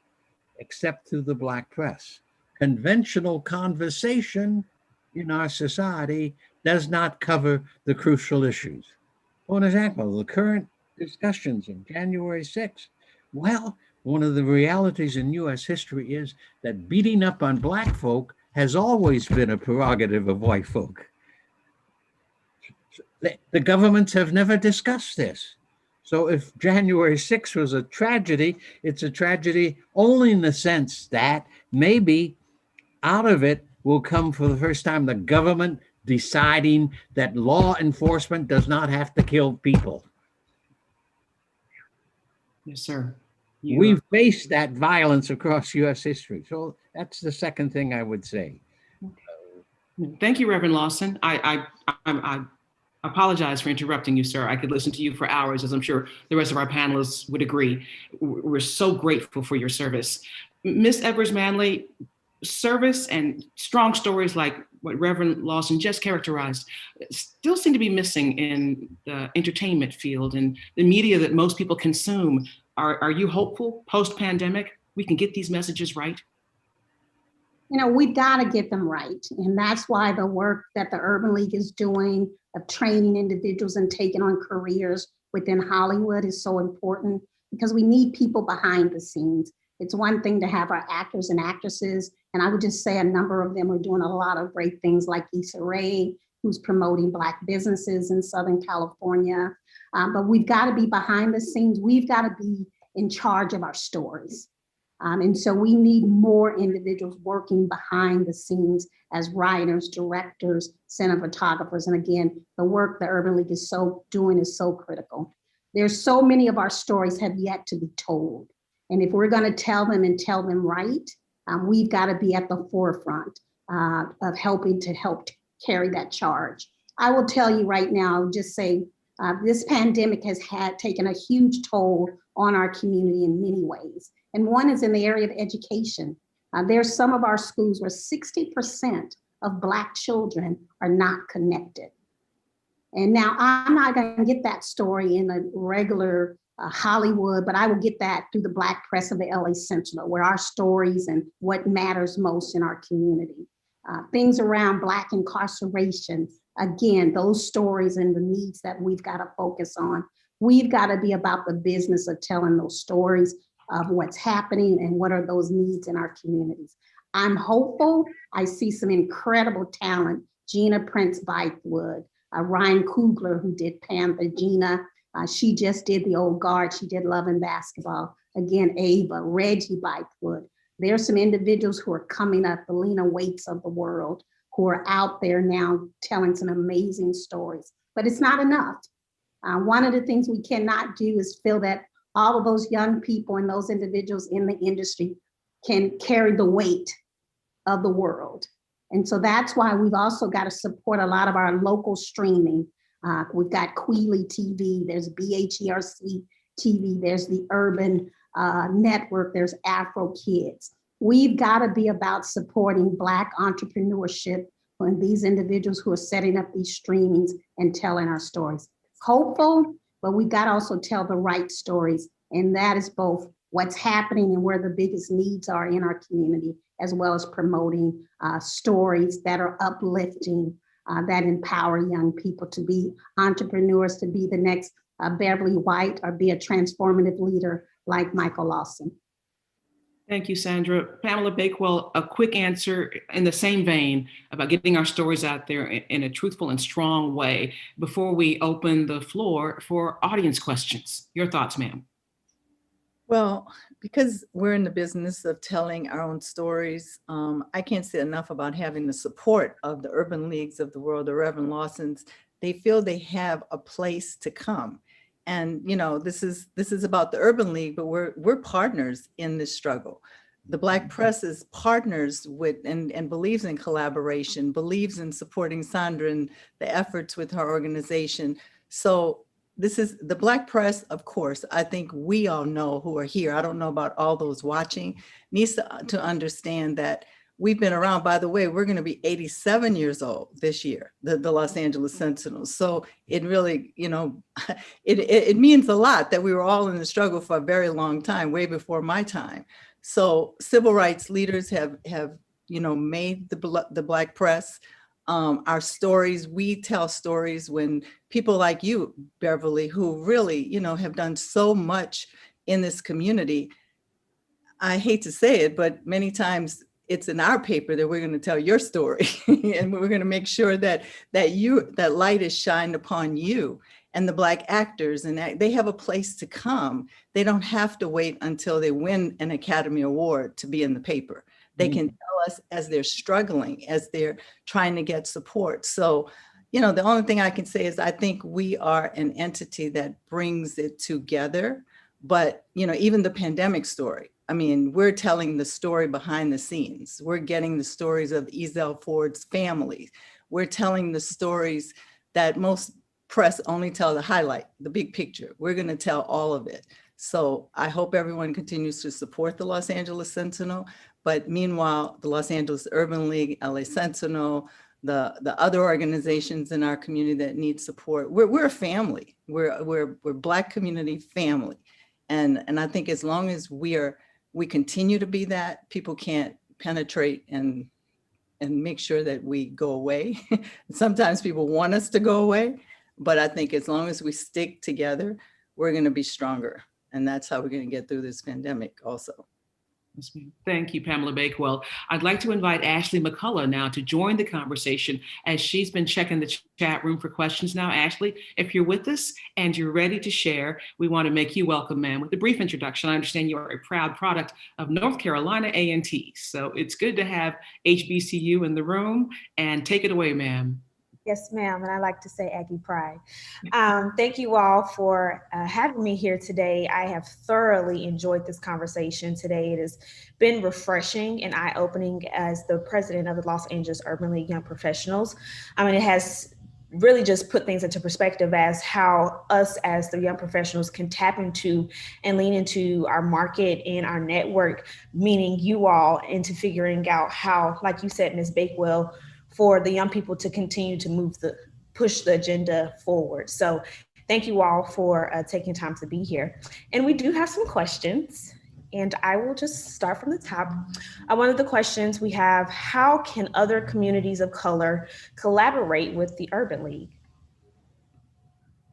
except through the Black press. Conventional conversation in our society does not cover the crucial issues. For example, the current discussions of January 6th. Well, one of the realities in US history is that beating up on Black folk has always been a prerogative of white folk. The governments have never discussed this. So if January 6th was a tragedy, it's a tragedy only in the sense that maybe out of it will come for the first time the government deciding that law enforcement does not have to kill people. Yes, sir. We've faced that violence across US history. So that's the second thing I would say. Thank you, Reverend Lawson. I apologize for interrupting you, sir. I could listen to you for hours, as I'm sure the rest of our panelists would agree. We're so grateful for your service. Ms. Evers-Manley, service and strong stories like what Reverend Lawson just characterized still seem to be missing in the entertainment field and the media that most people consume. Are you hopeful post-pandemic we can get these messages right? You know, we've got to get them right. And that's why the work that the Urban League is doing of training individuals and taking on careers within Hollywood is so important, because we need people behind the scenes. It's one thing to have our actors and actresses, and I would just say a number of them are doing a lot of great things, like Issa Rae, who's promoting Black businesses in Southern California. But we've got to be behind the scenes. We've got to be in charge of our stories. And so we need more individuals working behind the scenes as writers, directors, cinematographers. And again, the work the Urban League is doing is so critical. There's so many of our stories have yet to be told. And if we're going to tell them and tell them right, we've got to be at the forefront of helping to help carry that charge. I will tell you right now, just say, this pandemic has taken a huge toll on our community in many ways. And one is in the area of education. There's some of our schools where 60% of Black children are not connected. And now I'm not going to get that story in a regular Hollywood, but I will get that through the Black press of the LA Centennial, where our stories and what matters most in our community. Things around Black incarceration, again, those stories and the needs that we've got to focus on. We've got to be about the business of telling those stories of what's happening and what are those needs in our communities. I'm hopeful. I see some incredible talent. Gina Prince Bythewood, Ryan Coogler, who did Panther. Gina, she just did The Old Guard. She did Love and Basketball. Again, Ava, Reggie Bythewood. There's some individuals who are coming up, the Lena Waits of the world, who are out there now telling some amazing stories. But it's not enough. One of the things we cannot do is feel that all of those young people and those individuals in the industry can carry the weight of the world. And so that's why we've also got to support a lot of our local streaming. We've got Queely TV, there's BHERC TV, there's the Urban Network, there's Afro Kids. We've got to be about supporting Black entrepreneurship and these individuals who are setting up these streamings and telling our stories. Hopeful, but we've got to also tell the right stories. And that is both what's happening and where the biggest needs are in our community, as well as promoting stories that are uplifting, that empower young people to be entrepreneurs, to be the next Beverly White, or be a transformative leader like Michael Lawson. Thank you, Sandra. Pamela Bakewell, a quick answer in the same vein about getting our stories out there in a truthful and strong way before we open the floor for audience questions. Your thoughts, ma'am. Well, because we're in the business of telling our own stories, I can't say enough about having the support of the urban leagues of the world, the Reverend Lawsons. They feel they have a place to come. And, you know, this is about the Urban League, but we're partners in this struggle. The Black press is partners with and believes in collaboration, believes in supporting Sandra and the efforts with her organization. So this is the Black press, of course. I think we all know who are here. I don't know about all those watching, needs to understand that we've been around. By the way, we're going to be 87 years old this year, the Los Angeles Sentinel. So it really, you know, it means a lot that we were all in the struggle for a very long time, way before my time. So civil rights leaders have you know, made the Black press. Our stories, we tell stories when people like you, Beverly, who really, you know, have done so much in this community. I hate to say it, but many times it's in our paper that we're going to tell your story, and we're going to make sure that light is shined upon you and the Black actors, and they have a place to come. They don't have to wait until they win an Academy Award to be in the paper. They can tell us as they're struggling, as they're trying to get support. So, you know, the only thing I can say is I think we are an entity that brings it together. But, you know, even the pandemic story, I mean, we're telling the story behind the scenes. We're getting the stories of Ezell Ford's family. We're telling the stories that most press only tell the highlight, the big picture. We're going to tell all of it. So I hope everyone continues to support the Los Angeles Sentinel. But meanwhile, the Los Angeles Urban League, LA Sentinel, the other organizations in our community that need support, we're a family. We're Black community family. And I think as long as we continue to be that, people can't penetrate and make sure that we go away. Sometimes people want us to go away, but I think as long as we stick together, we're going to be stronger. And that's how we're going to get through this pandemic also. Thank you, Pamela Bakewell. I'd like to invite Ashley McCullough now to join the conversation as she's been checking the chat room for questions now. Ashley, if you're with us and you're ready to share, we want to make you welcome, ma'am, with a brief introduction. I understand you are a proud product of North Carolina A&T, so it's good to have HBCU in the room, and take it away, ma'am. Yes, ma'am, and I like to say Aggie Pride. Thank you all for having me here today. I have thoroughly enjoyed this conversation today. It has been refreshing and eye-opening as the president of the Los Angeles Urban League Young Professionals. I mean, it has really just put things into perspective as how us as the young professionals can tap into and lean into our market and our network, meaning you all, into figuring out how, like you said, Ms. Bakewell, for the young people to continue to push the agenda forward. So thank you all for taking time to be here. And we do have some questions, and I will just start from the top. One of the questions we have: how can other communities of color collaborate with the Urban League?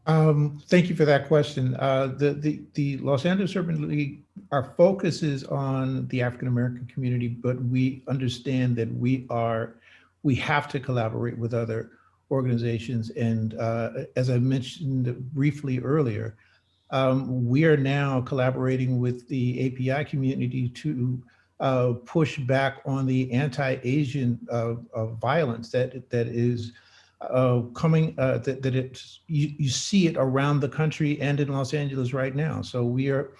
Thank you for that question. The Los Angeles Urban League, our focus is on the African American community, but we understand that we have to collaborate with other organizations. And as I mentioned briefly earlier, we are now collaborating with the API community to push back on the anti-Asian violence that is coming, that you see it around the country and in Los Angeles right now. So we are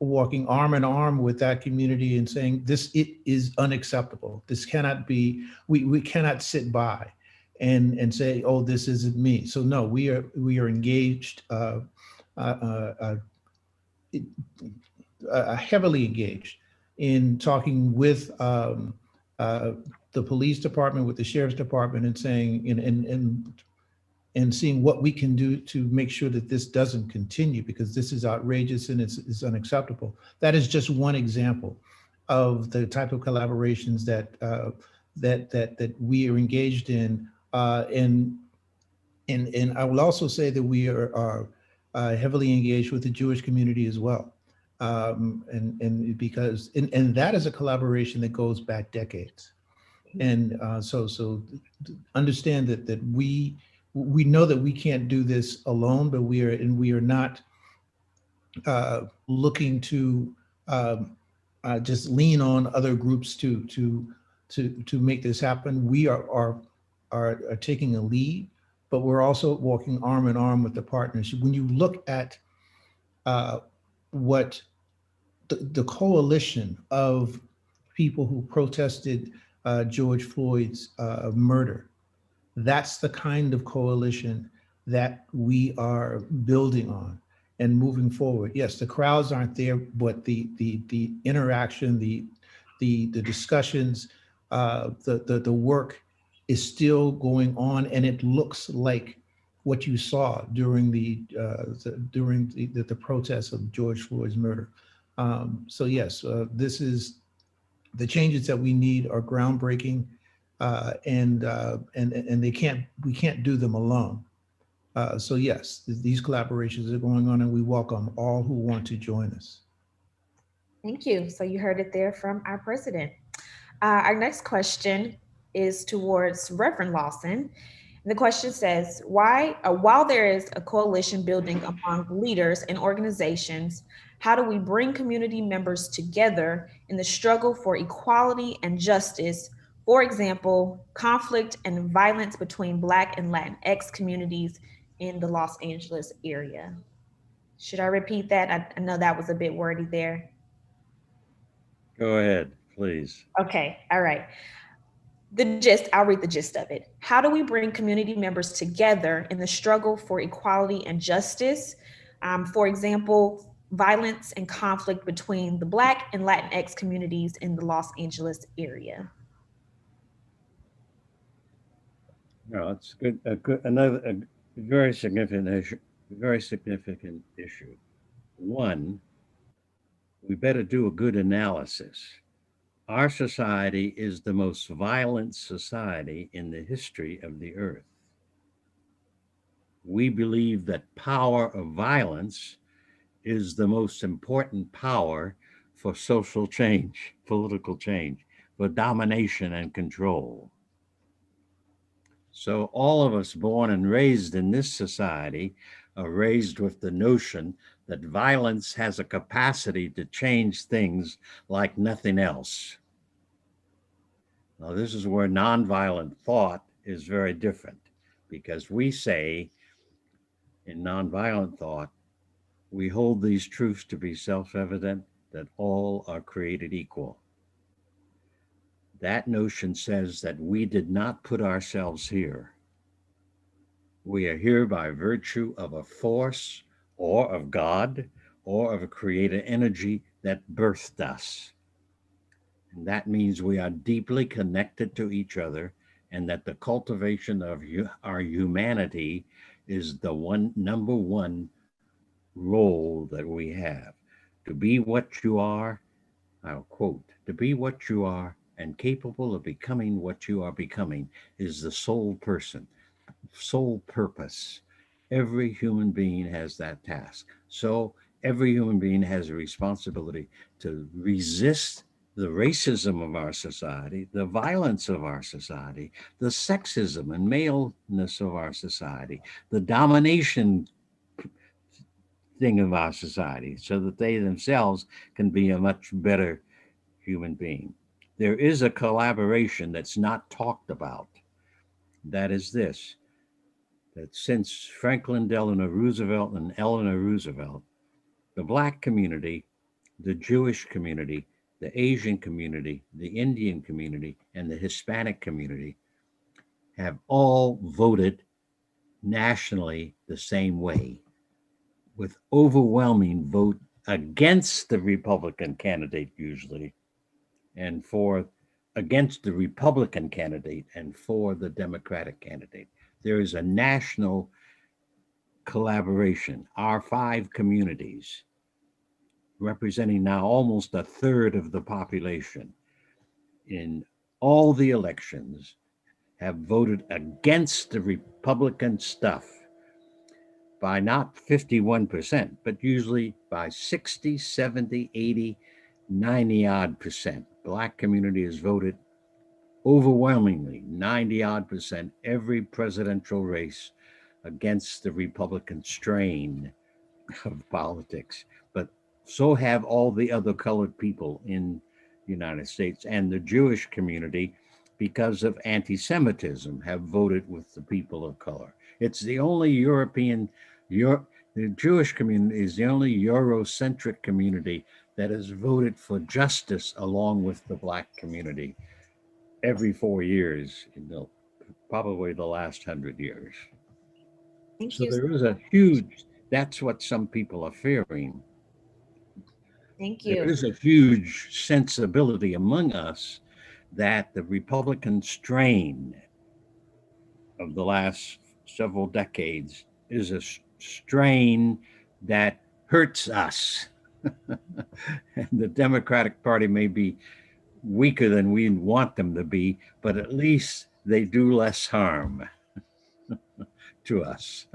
walking arm in arm with that community and saying it is unacceptable. This cannot be, we cannot sit by and say, oh, this isn't me. So no, we are engaged, heavily engaged in talking with the police department, with the sheriff's department, and saying and seeing what we can do to make sure that this doesn't continue, because this is outrageous and it's unacceptable. That is just one example of the type of collaborations that we are engaged in. And I will also say that we are heavily engaged with the Jewish community as well. And because that is a collaboration that goes back decades. And so understand that we know that we can't do this alone, but we are not looking to just lean on other groups to make this happen. We are taking a lead, but we're also walking arm in arm with the partners. When you look at what the coalition of people who protested George Floyd's murder, that's the kind of coalition that we are building on and moving forward. Yes, the crowds aren't there, but the interaction, the discussions, the work is still going on, and it looks like what you saw during the protests of George Floyd's murder. So yes, this is the changes that we need are groundbreaking, and we can't do them alone. So yes, these collaborations are going on, and we welcome all who want to join us. Thank you. So you heard it there from our president. Our next question is towards Reverend Lawson. The question says, while there is a coalition building among leaders and organizations, how do we bring community members together in the struggle for equality and justice? For example, conflict and violence between Black and Latinx communities in the Los Angeles area. Should I repeat that? I know that was a bit wordy there. Go ahead, please. Okay, all right. I'll read the gist of it. How do we bring community members together in the struggle for equality and justice? For example, violence and conflict between the Black and Latinx communities in the Los Angeles area. No, it's good. Another very significant issue. Very significant issue. One, we better do a good analysis. Our society is the most violent society in the history of the earth. We believe that power of violence is the most important power for social change, political change, for domination and control. So all of us born and raised in this society are raised with the notion that violence has a capacity to change things like nothing else. Now, this is where nonviolent thought is very different, because we say in nonviolent thought, we hold these truths to be self-evident, that all are created equal. That notion says that we did not put ourselves here. We are here by virtue of a force or of God or of a creative energy that birthed us. And that means we are deeply connected to each other, and that the cultivation of our humanity is the number one role that we have. To be what you are, I'll quote, to be what you are and capable of becoming what you are becoming is the sole person, sole purpose. Every human being has that task. So every human being has a responsibility to resist the racism of our society, the violence of our society, the sexism and maleness of our society, the domination thing of our society, so that they themselves can be a much better human being. There is a collaboration that's not talked about. That is this, that since Franklin Delano Roosevelt and Eleanor Roosevelt, the Black community, the Jewish community, the Asian community, the Indian community, and the Hispanic community have all voted nationally the same way, with overwhelming vote against the Republican candidate usually, and for against the Republican candidate and for the Democratic candidate. There is a national collaboration. Our 5 communities, representing now almost a third of the population in all the elections, have voted against the Republican stuff by not 51%, but usually by 60, 70, 80, 90 odd percent. Black community has voted overwhelmingly, 90 odd percent, every presidential race against the Republican strain of politics. But so have all the other colored people in the United States, and the Jewish community, because of anti-Semitism, have voted with the people of color. It's the only the Jewish community is the only Eurocentric community that has voted for justice along with the Black community every 4 years, probably the last 100 years. Thank So you. there is a huge, that's what some people are fearing. Thank you. There is a huge sensibility among us that the Republican strain of the last several decades is a strain that hurts us. And the Democratic Party may be weaker than we want them to be, but at least they do less harm to us.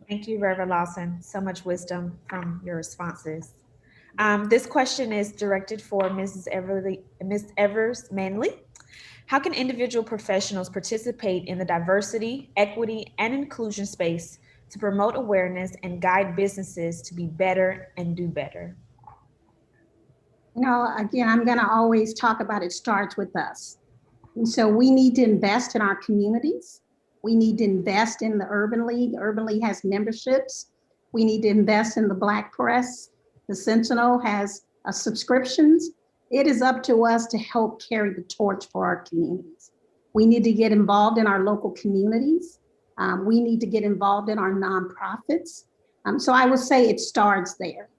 Thank you, Reverend Lawson. So much wisdom from your responses. This question is directed for Ms. Evers Manley. How can individual professionals participate in the diversity, equity, and inclusion space to promote awareness and guide businesses to be better and do better? You know, again, I'm going to always talk about it starts with us. And so we need to invest in our communities. We need to invest in the Urban League. Urban League has memberships. We need to invest in the Black press. The Centennial has subscriptions. It is up to us to help carry the torch for our communities. We need to get involved in our local communities. We need to get involved in our nonprofits. So I would say it starts there.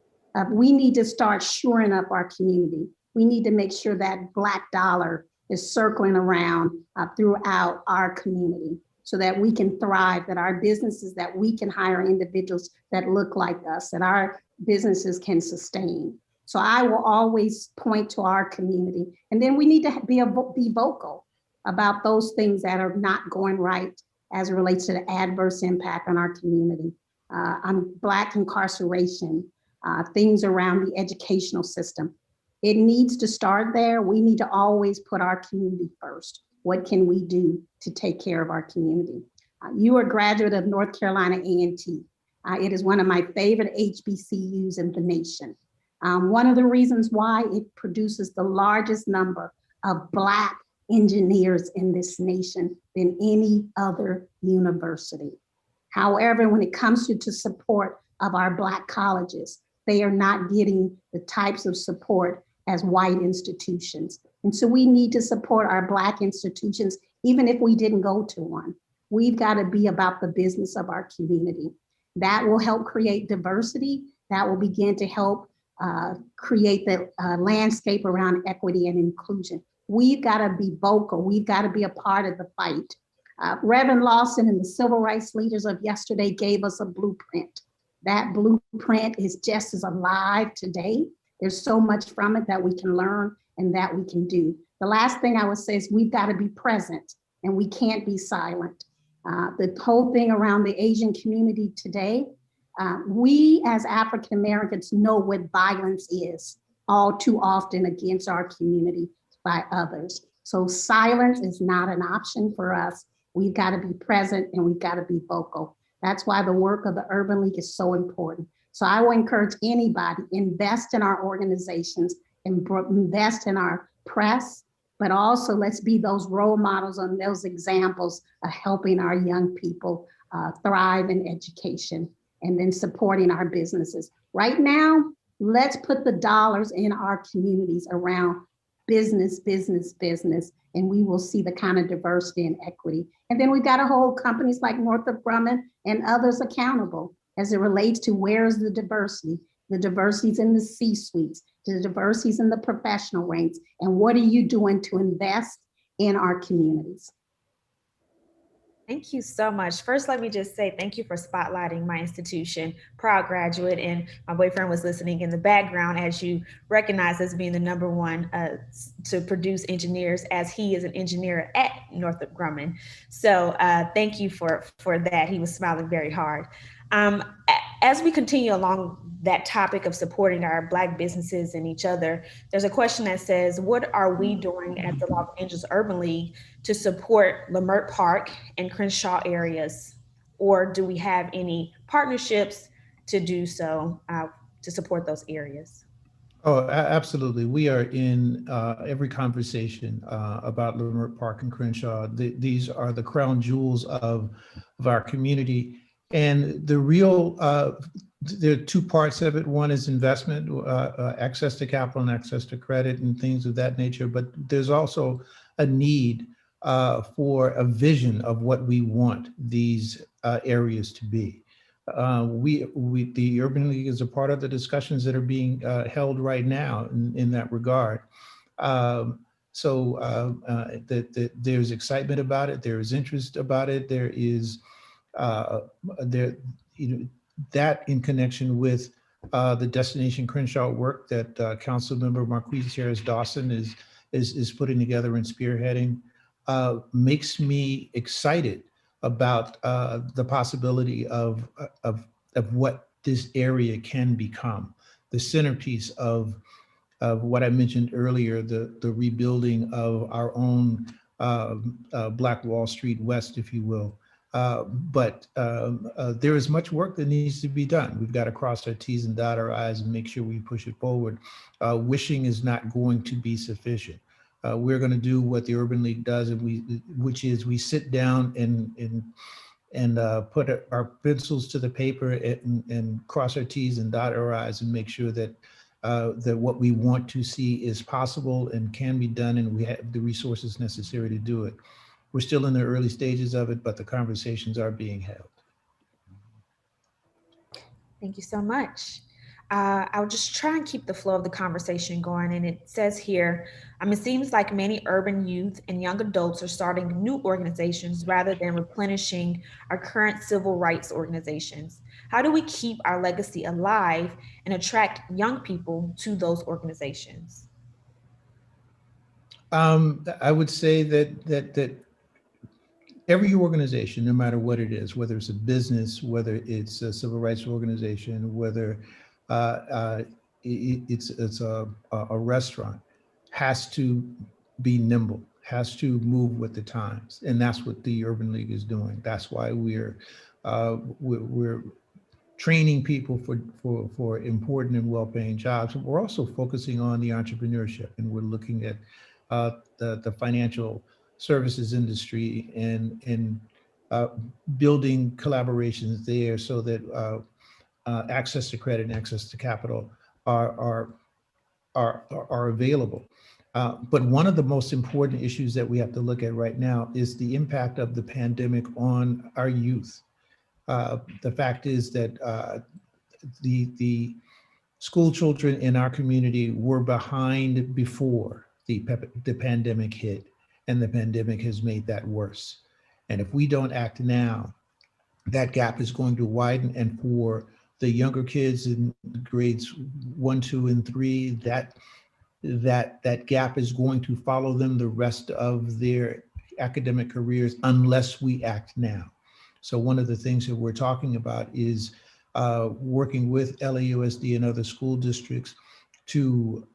We need to start shoring up our community. We need to make sure that Black dollar is circling around throughout our community so that we can thrive, that our businesses, that we can hire individuals that look like us, that our businesses can sustain. So I will always point to our community. And then we need to be vocal about those things that are not going right as it relates to the adverse impact on our community. Black incarceration, things around the educational system. It needs to start there. We need to always put our community first. What can we do to take care of our community? You are a graduate of North Carolina A&T. It is one of my favorite HBCUs in the nation. One of the reasons why it produces the largest number of Black engineers in this nation than any other university. However, when it comes to support of our Black colleges, they are not getting the types of support as white institutions. And so we need to support our Black institutions, even if we didn't go to one. We've got to be about the business of our community. That will help create diversity. That will begin to help create the landscape around equity and inclusion. We've got to be vocal. We've got to be a part of the fight. Reverend Lawson and the civil rights leaders of yesterday gave us a blueprint. That blueprint is just as alive today. There's so much from it that we can learn and that we can do. The last thing I would say is we've got to be present and we can't be silent. The whole thing around the Asian community today, we as African Americans know what violence is all too often against our community by others. So silence is not an option for us. We've got to be present and we've got to be vocal. That's why the work of the Urban League is so important. So I will encourage anybody, invest in our organizations, invest in our press, but also let's be those role models and those examples of helping our young people thrive in education and then supporting our businesses. Right now, let's put the dollars in our communities around business, and we will see the kind of diversity and equity. And then we've got to hold companies like Northrop Grumman and others accountable as it relates to where's the diversity. The diversity's in the C-suites, the diversity's in the professional ranks, and what are you doing to invest in our communities? Thank you so much. First, let me just say thank you for spotlighting my institution, proud graduate, and my boyfriend was listening in the background as you recognize as being the #1 to produce engineers, as he is an engineer at Northrop Grumman. So thank you for that. He was smiling very hard. As we continue along that topic of supporting our Black businesses and each other, there's a question that says, what are we doing at the Los Angeles Urban League to support Leimert Park and Crenshaw areas? Or do we have any partnerships to do so to support those areas? Oh, absolutely. We are in every conversation about Leimert Park and Crenshaw. These are the crown jewels of our community. And the real, there are two parts of it. One is investment, access to capital and access to credit and things of that nature. But there's also a need for a vision of what we want these areas to be. The Urban League is a part of the discussions that are being held right now in that regard. There's excitement about it. There is interest about it. There is that in connection with the Destination Crenshaw work that Council Member Marquise Harris-Dawson is putting together and spearheading makes me excited about the possibility of what this area can become. The centerpiece of what I mentioned earlier, the rebuilding of our own Black Wall Street West, if you will. But there is much work that needs to be done. We've got to cross our T's and dot our I's and make sure we push it forward. Wishing is not going to be sufficient. We're going to do what the Urban League does, which is we sit down and put our pencils to the paper and cross our T's and dot our I's and make sure that that what we want to see is possible and can be done, and we have the resources necessary to do it. We're still in the early stages of it, but the conversations are being held. Thank you so much. I'll just try and keep the flow of the conversation going. And it says here, it seems like many urban youth and young adults are starting new organizations rather than replenishing our current civil rights organizations. How do we keep our legacy alive and attract young people to those organizations? I would say that every organization, no matter what it is, whether it's a business, whether it's a civil rights organization, whether it's a restaurant, has to be nimble, has to move with the times, and that's what the Urban League is doing. That's why we're training people for important and well-paying jobs. We're also focusing on the entrepreneurship, and we're looking at the financial services industry and building collaborations there so that access to credit and access to capital are available. But one of the most important issues that we have to look at right now is the impact of the pandemic on our youth. The fact is that the school children in our community were behind before the pandemic hit, and the pandemic has made that worse. And if we don't act now, that gap is going to widen, and for the younger kids in grades 1, 2, and 3, that gap is going to follow them the rest of their academic careers unless we act now. So one of the things that we're talking about is working with LAUSD and other school districts to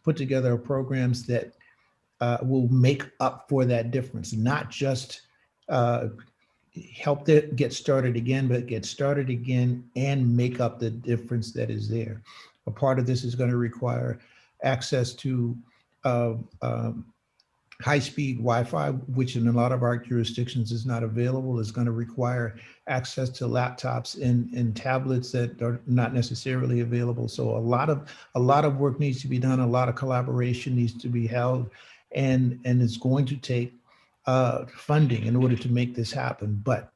put together programs that will make up for that difference, not just help them get started again, but get started again and make up the difference that is there. A part of this is going to require access to high-speed Wi-Fi, which in a lot of our jurisdictions is not available. Is going to require access to laptops and tablets that are not necessarily available. So a lot of work needs to be done. A lot of collaboration needs to be held, and it's going to take funding in order to make this happen. But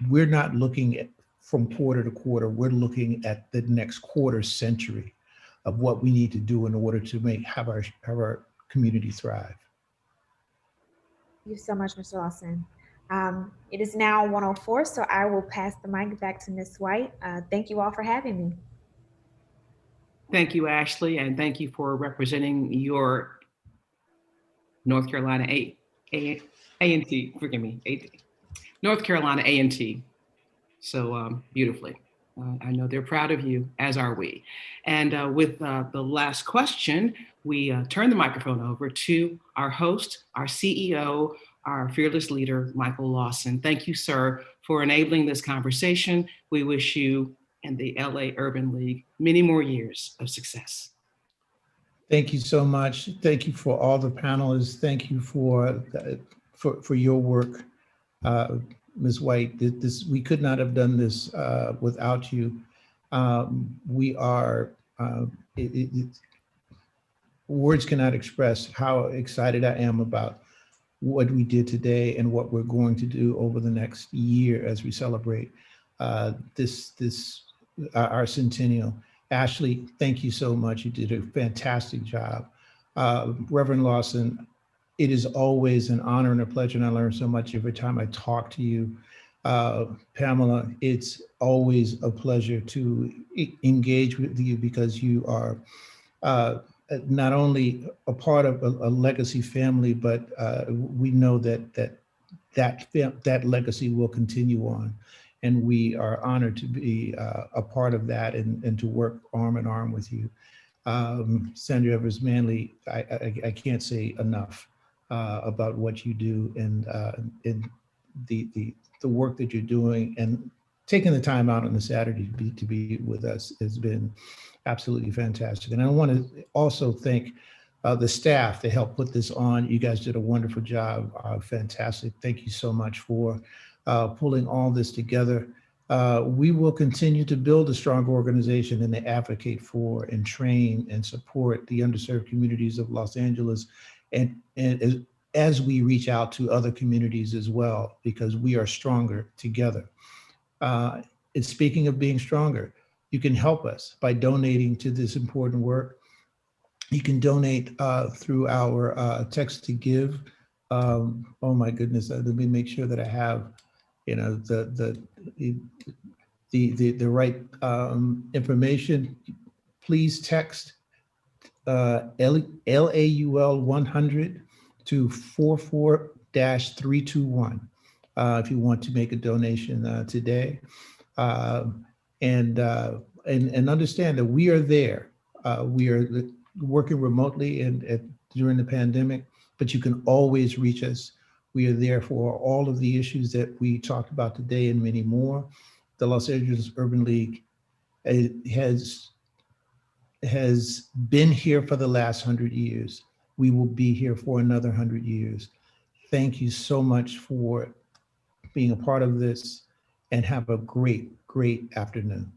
we're not looking at from quarter to quarter. We're looking at the next quarter century of what we need to do in order to have our community thrive. Thank you so much, Mr. Lawson. It is now 1:04, so I will pass the mic back to Ms. White. Thank you all for having me. Thank you, Ashley, and thank you for representing your North Carolina A&T, forgive me, North Carolina A&T so beautifully. I know they're proud of you, as are we. And with the last question, we turn the microphone over to our host, our CEO, our fearless leader, Michael Lawson. Thank you, sir, for enabling this conversation. We wish you and the LA Urban League many more years of success. Thank you so much. Thank you for all the panelists. Thank you for your work. Ms. White, we could not have done this without you. Words cannot express how excited I am about what we did today and what we're going to do over the next year as we celebrate our Centennial. Ashley, thank you so much. You did a fantastic job. Reverend Lawson, it is always an honor and a pleasure, and I learn so much every time I talk to you. Pamela, it's always a pleasure to engage with you because you are not only a part of a legacy family, but we know that legacy will continue on. And we are honored to be a part of that and to work arm in arm with you. Sandra Evers-Manley, I can't say enough about what you do and the work that you're doing, and taking the time out on a Saturday to be with us has been absolutely fantastic. And I want to also thank the staff that helped put this on. You guys did a wonderful job. Fantastic. Thank you so much for pulling all this together. We will continue to build a strong organization and to advocate for and train and support the underserved communities of Los Angeles, and as we reach out to other communities as well, because we are stronger together. And speaking of being stronger, you can help us by donating to this important work. You can donate through our text to give. Oh my goodness, let me make sure that I have, the right information. Please text LAUL 100 to 44-321 if you want to make a donation today. And understand that we are there. We are working remotely and during the pandemic, but you can always reach us. We are there for all of the issues that we talked about today and many more. The Los Angeles Urban League has been here for the last 100 years. We will be here for another 100 years. Thank you so much for being a part of this, and have a great, great afternoon.